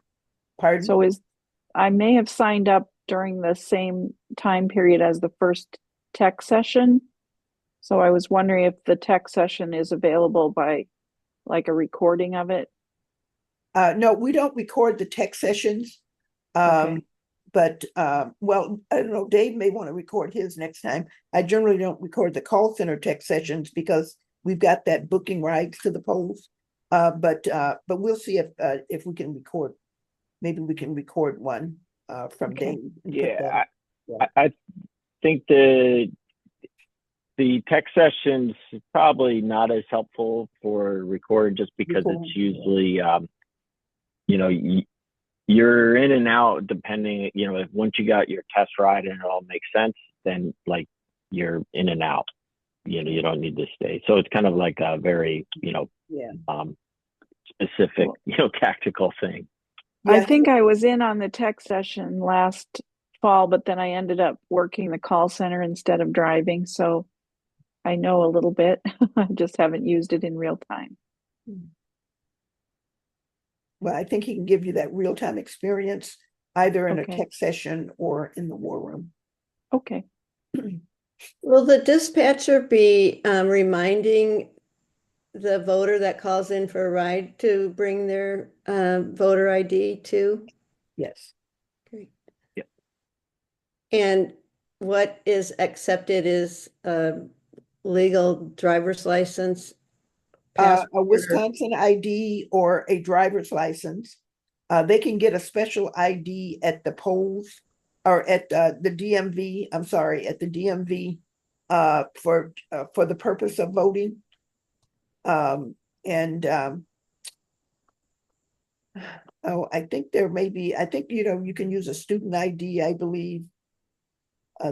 Pardon? So I may have signed up during the same time period as the first tech session. So I was wondering if the tech session is available by like a recording of it. No, we don't record the tech sessions. Okay. But well, I don't know, Dave may want to record his next time. I generally don't record the call center tech sessions because we've got that booking rights to the polls. But we'll see if we can record. Maybe we can record one from Okay. Dave. and put Yeah, that- I think the tech sessions is probably not as helpful for recording just because Recording, it's yeah. usually, you know, you're in and out depending, you know, if once you got your test ride and it all makes sense, then like you're in and out, you know, you don't need to stay. So it's kind of like a very, you know, Yeah. specific, you know, tactical thing. I Yeah, think I was in on the tech session last fall, but then I ended up working the call center instead of driving. So I know a little bit. I just haven't used it in real time. well, I think he can give you that real-time experience either in a Okay. tech session or in the war room. Okay. Will the dispatcher be reminding the voter that calls in for a ride to bring their voter ID too? Yes. Great. Yeah. And what is accepted is legal driver's license, A passport, or- Wisconsin ID or a driver's license. They can get a special ID at the polls or at the DMV. I'm sorry, at the DMV for the purpose of voting. And oh, I think there may be. I think you can use a student ID. I believe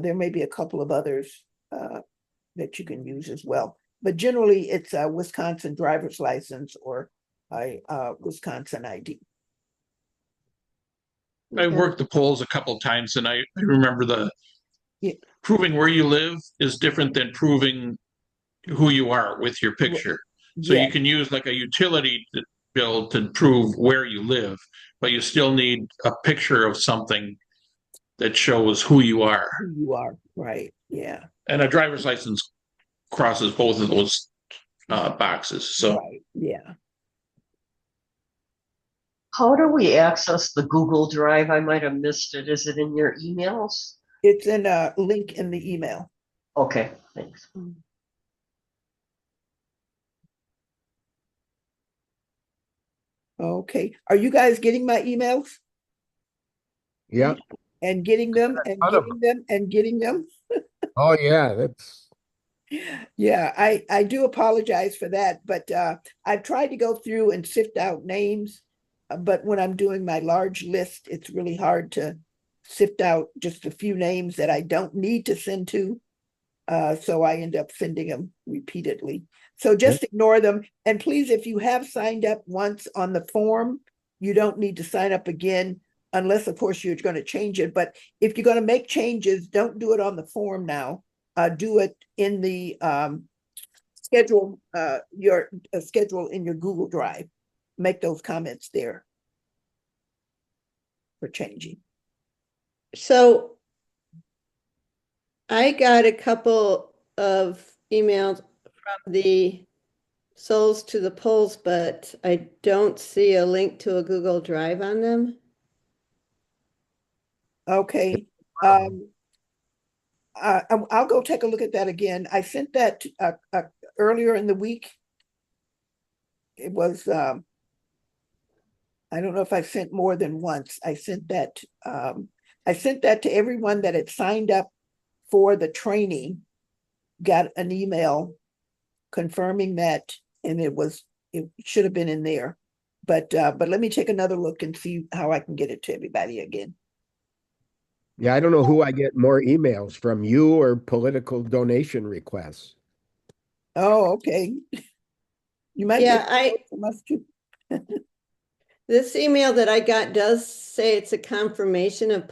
there may be a couple of others that you can use as well. But generally, it's a Wisconsin driver's license or a Wisconsin ID. I worked the polls a couple of times and I remember Yeah. proving where you live is different than proving who you are with your picture. So Yeah, you can use like a utility bill to prove where you live, but you still need a picture of something that shows who you are. who you are, right? Yeah, And a driver's license crosses both of those boxes. So right. Yeah. How do we access the Google Drive? I might have missed it. Is it in your emails? It's in a link in the email. Okay, thanks. Okay. Are you guys getting my emails Yeah. and getting them and Ton of getting them and getting them? Oh, yeah, that's, Yeah, I do apologize for that, but I've tried to go through and sift out names, but when I'm doing my large list, it's really hard to sift out just a few names that I don't need to send to. So I end up sending them repeatedly. So just ignore them. And please, if you have signed up once on the form, you don't need to sign up again unless, of course, you're going to change it. But if you're going to make changes, don't do it on the form now. Do it in the schedule, your schedule in your Google Drive. Make those comments there for changing. So I got a couple of emails from the Souls to the Polls, but I don't see a link to a Google Drive on them. Okay. I'll go take a look at that again. I sent that earlier in the week. It was I don't know if I sent more than once. I sent that to everyone that had signed up for the training, got an email confirming that, and it should have been in there. But let me take another look and see how I can get it to everybody again. yeah, I don't know who I get more emails from, you or political donation requests. Oh, okay. You might Yeah, get I from us too. This email that I got does say it's a confirmation of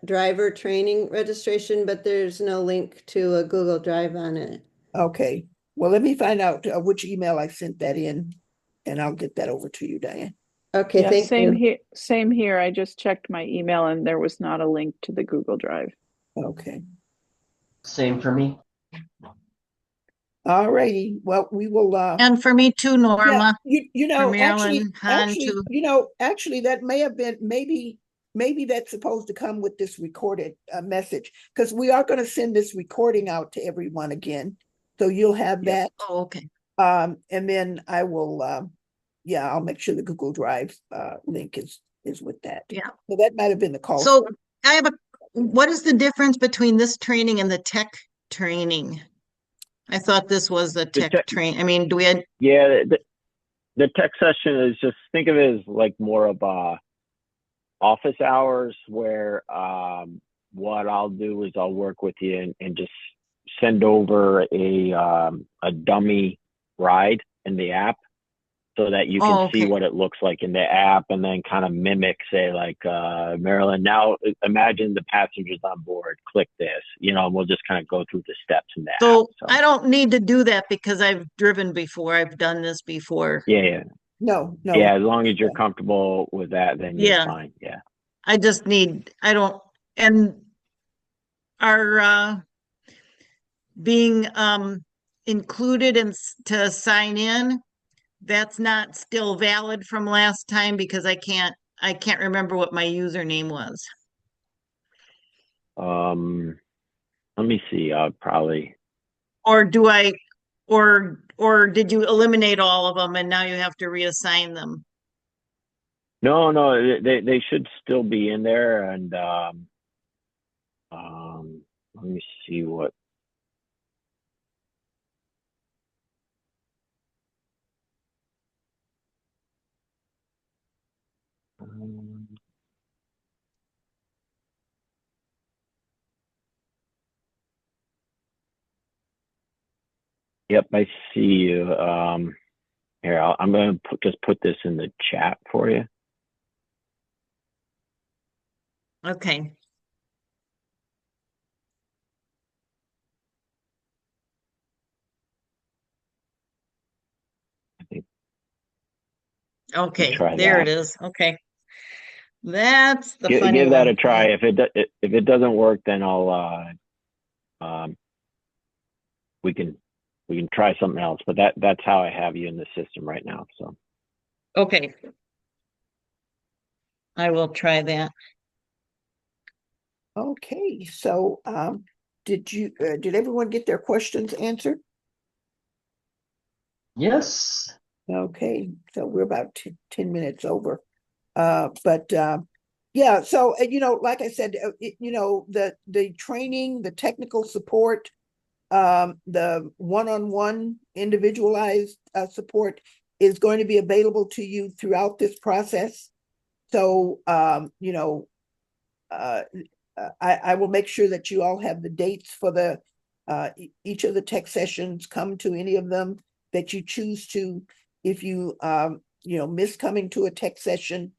driver training registration, but there's no link to a Google Drive on it. Okay, well, let me find out which email I sent that in, and I'll get that over to you, Diane. Okay, Yeah, thank same you. here. Same here. I just checked my email and there was not a link to the Google Drive. Okay, Same for me. all righty, well, we will, And for me too, yeah, Norma. you know, Marilyn, Han, actually, too. you know, actually, that may have been, maybe that's supposed to come with this recorded message, because we are gonna send this recording out to everyone again. So you'll have Yep. that, Oh, okay. and then I will, yeah, I'll make sure the Google Drive link is with that. Yeah. So that might have been the call. So I have what is the difference between this training and the tech training? I thought this was the tech train. I mean, do we had, Yeah, the tech session is just, think of it as like more of office hours where what I'll do is I'll work with you and just send over a dummy ride in the app so that you can see okay. what it looks like in the app, and then kind of mimic, say, like, Marilyn, now imagine the passengers on board, click this, and we'll just kind of go through the steps in the So app. I don't need to do that because I've driven before. I've done this before. Yeah. No, Yeah, as long as you're comfortable with that, then you're Yeah. fine. Yeah. I just need, I don't, and are being included in to sign in, that's not still valid from last time because I can't remember what my username was. Let me see. Probably. Or do I, or did you eliminate all of them and now you have to reassign them? No, they should still be in there, and let me see what. Yep, I see you. Here, I'm going to just put this in the chat for you. Okay. Okay, there it is. Okay. That's the funny give that one. a try. If it doesn't work, then I'll we can try something else. But that's how I have you in the system right now. So Okay. I will try that. Okay, so did everyone get their questions answered? Yes. Okay, so we're about 10 minutes over. But yeah, so like I said, the training, the technical support, the one-on-one individualized support is going to be available to you throughout this process. So I will make sure that you all have the dates for the each of the tech sessions. Come to any of them that you choose to. If you miss coming to a tech session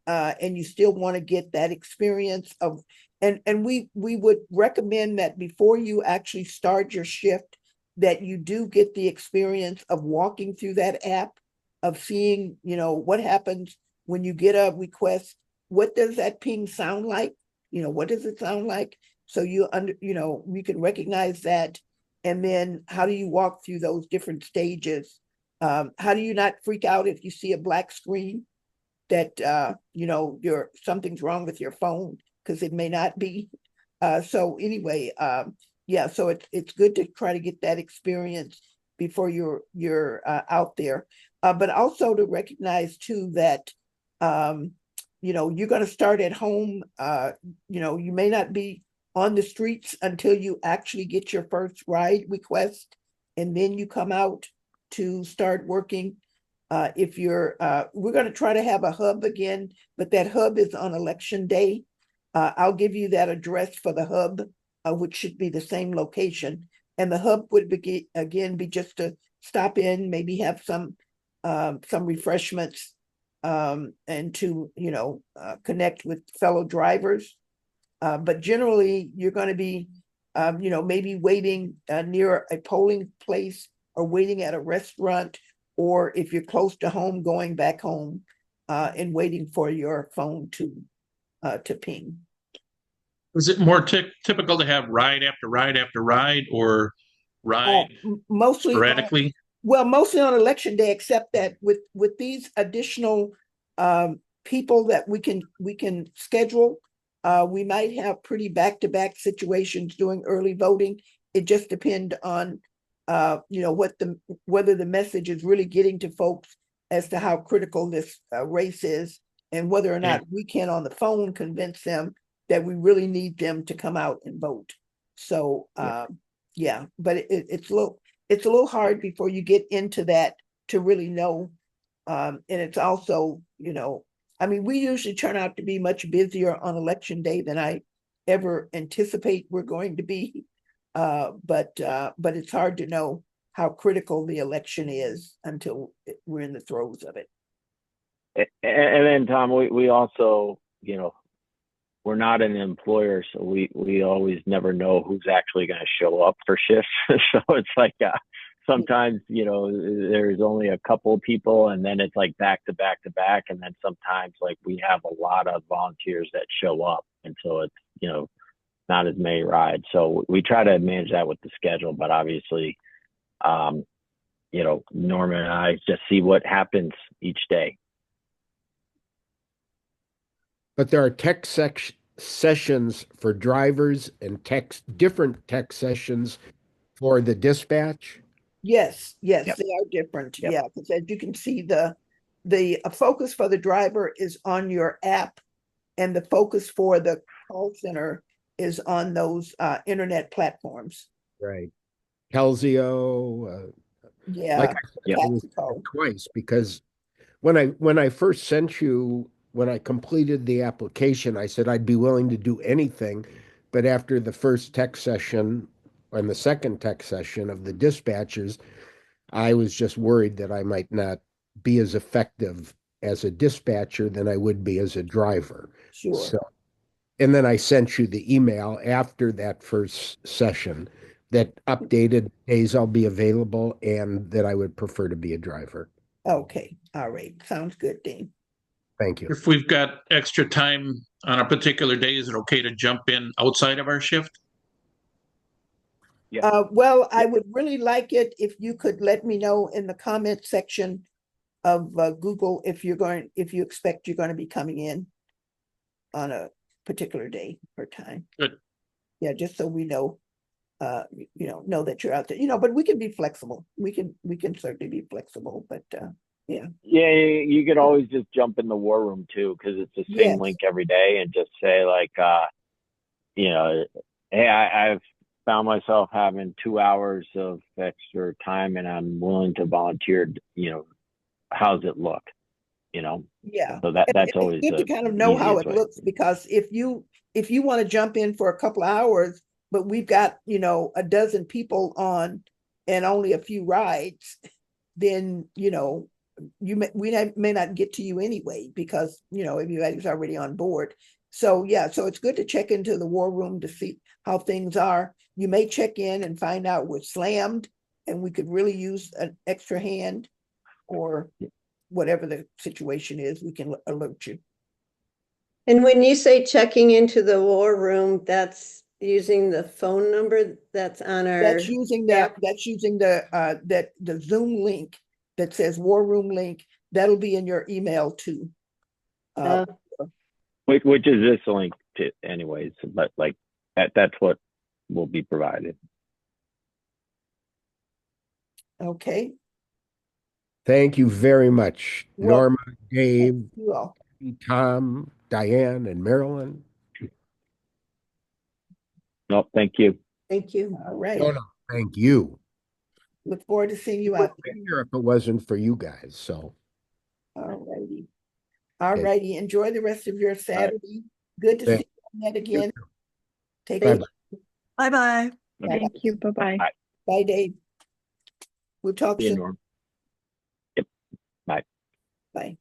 and you still want to get that experience of, and we would recommend that before you actually start your shift, that you do get the experience of walking through that app, of seeing what happens when you get a request. What does that ping sound like? What does it sound like? So you can recognize that. And then how do you walk through those different stages? How do you not freak out if you see a black screen that something's wrong with your phone, because it may not be. So anyway, yeah, so it's good to try to get that experience before you're out there. But also to recognize too that you're going to start at home. You may not be on the streets until you actually get your first ride request, and then you come out to start working. If you're, we're going to try to have a hub again, but that hub is on election day. I'll give you that address for the hub, which should be the same location. And the hub would be just to stop in, maybe have some refreshments, and to, connect with fellow drivers. But generally, you're going to be, maybe waiting near a polling place or waiting at a restaurant, or if you're close to home, going back home and waiting for your phone to ping. Is it more typical to have ride after ride after ride, or ride Mostly sporadically? mostly on election day, except that with these additional people that we can schedule, we might have pretty back-to-back situations doing early voting. It just depends on whether the message is really getting to folks as to how critical this race is, and whether or not we can on the phone convince them that we really need them to come out and vote. So yeah, but it's a little hard before you get into that to really know. And it's also, we usually turn out to be much busier on election day than I ever anticipate we're going to be. But it's hard to know how critical the election is until we're in the throes of it. And then, Tom, we also, we're not an employer, so we always never know who's actually going to show up for shifts. So it's like sometimes, there's only a couple of people, and then it's like back to back to back. And then sometimes like we have a lot of volunteers that show up. And so it's, not as many rides. So we try to manage that with the schedule, but obviously, Norman and I just see what happens each day. But there are tech sessions for drivers and different tech sessions for the dispatch. Yes, Yep. they are different. Yep. Yeah, because as you can see, the focus for the driver is on your app, and the focus for the call center is on those internet platforms. Right. Kelsio. Yeah, Like I said, twice, because when I first sent you, when I completed the application, I said I'd be willing to do anything. But after the first tech session and the second tech session of the dispatchers, I was just worried that I might not be as effective as a dispatcher than I would be as a driver. sure. So, and then I sent you the email after that first session that updated days I'll be available and that I would prefer to be a driver. Okay, all right, sounds good, Dean. Thank you. If we've got extra time on a particular day, is it okay to jump in outside of our shift? Yeah. Well, I would really like it if you could let me know in the comment section of Google if you expect you're going to be coming in on a particular day or time. Good. Yeah, just so we know, know that you're out there. But we can be flexible. We can certainly be flexible. But yeah. Yeah, you could always just jump in the war room too, because it's the same Yes. link every day, and just say like, hey, I've found myself having 2 hours of extra time, and I'm willing to volunteer. How's it look? Yeah. So that's It's always good to kind of know how it easiest way. looks, because if you want to jump in for a couple of hours, but we've got, a dozen people on and only a few rides, then, we may not get to you anyway, because, everybody's already on board. So yeah, so it's good to check into the war room to see how things are. You may check in and find out we're slammed and we could really use an extra hand, or whatever the situation is, we can alert you. And when you say checking into the war room, that's using the phone number that's on our. That's using the Zoom link that says War Room link. That'll be in your email too. Which is this link to anyways, but like that's what will be provided. Okay. Thank you very much, Well, Norma, Dave, you all. Tom, Diane, and Marilyn. No, thank you. Thank you. All right. No, thank you. Look forward to seeing you I out wouldn't there. be here if it wasn't for you guys. So, All righty. All righty. Enjoy the rest of your Saturday. Good to Thank- see you Annette, again. Take Bye-bye. care. Bye-bye. Thank you. Bye-bye. Bye, Dave. We'll talk See you, soon. Norm. Yep. Bye. Bye.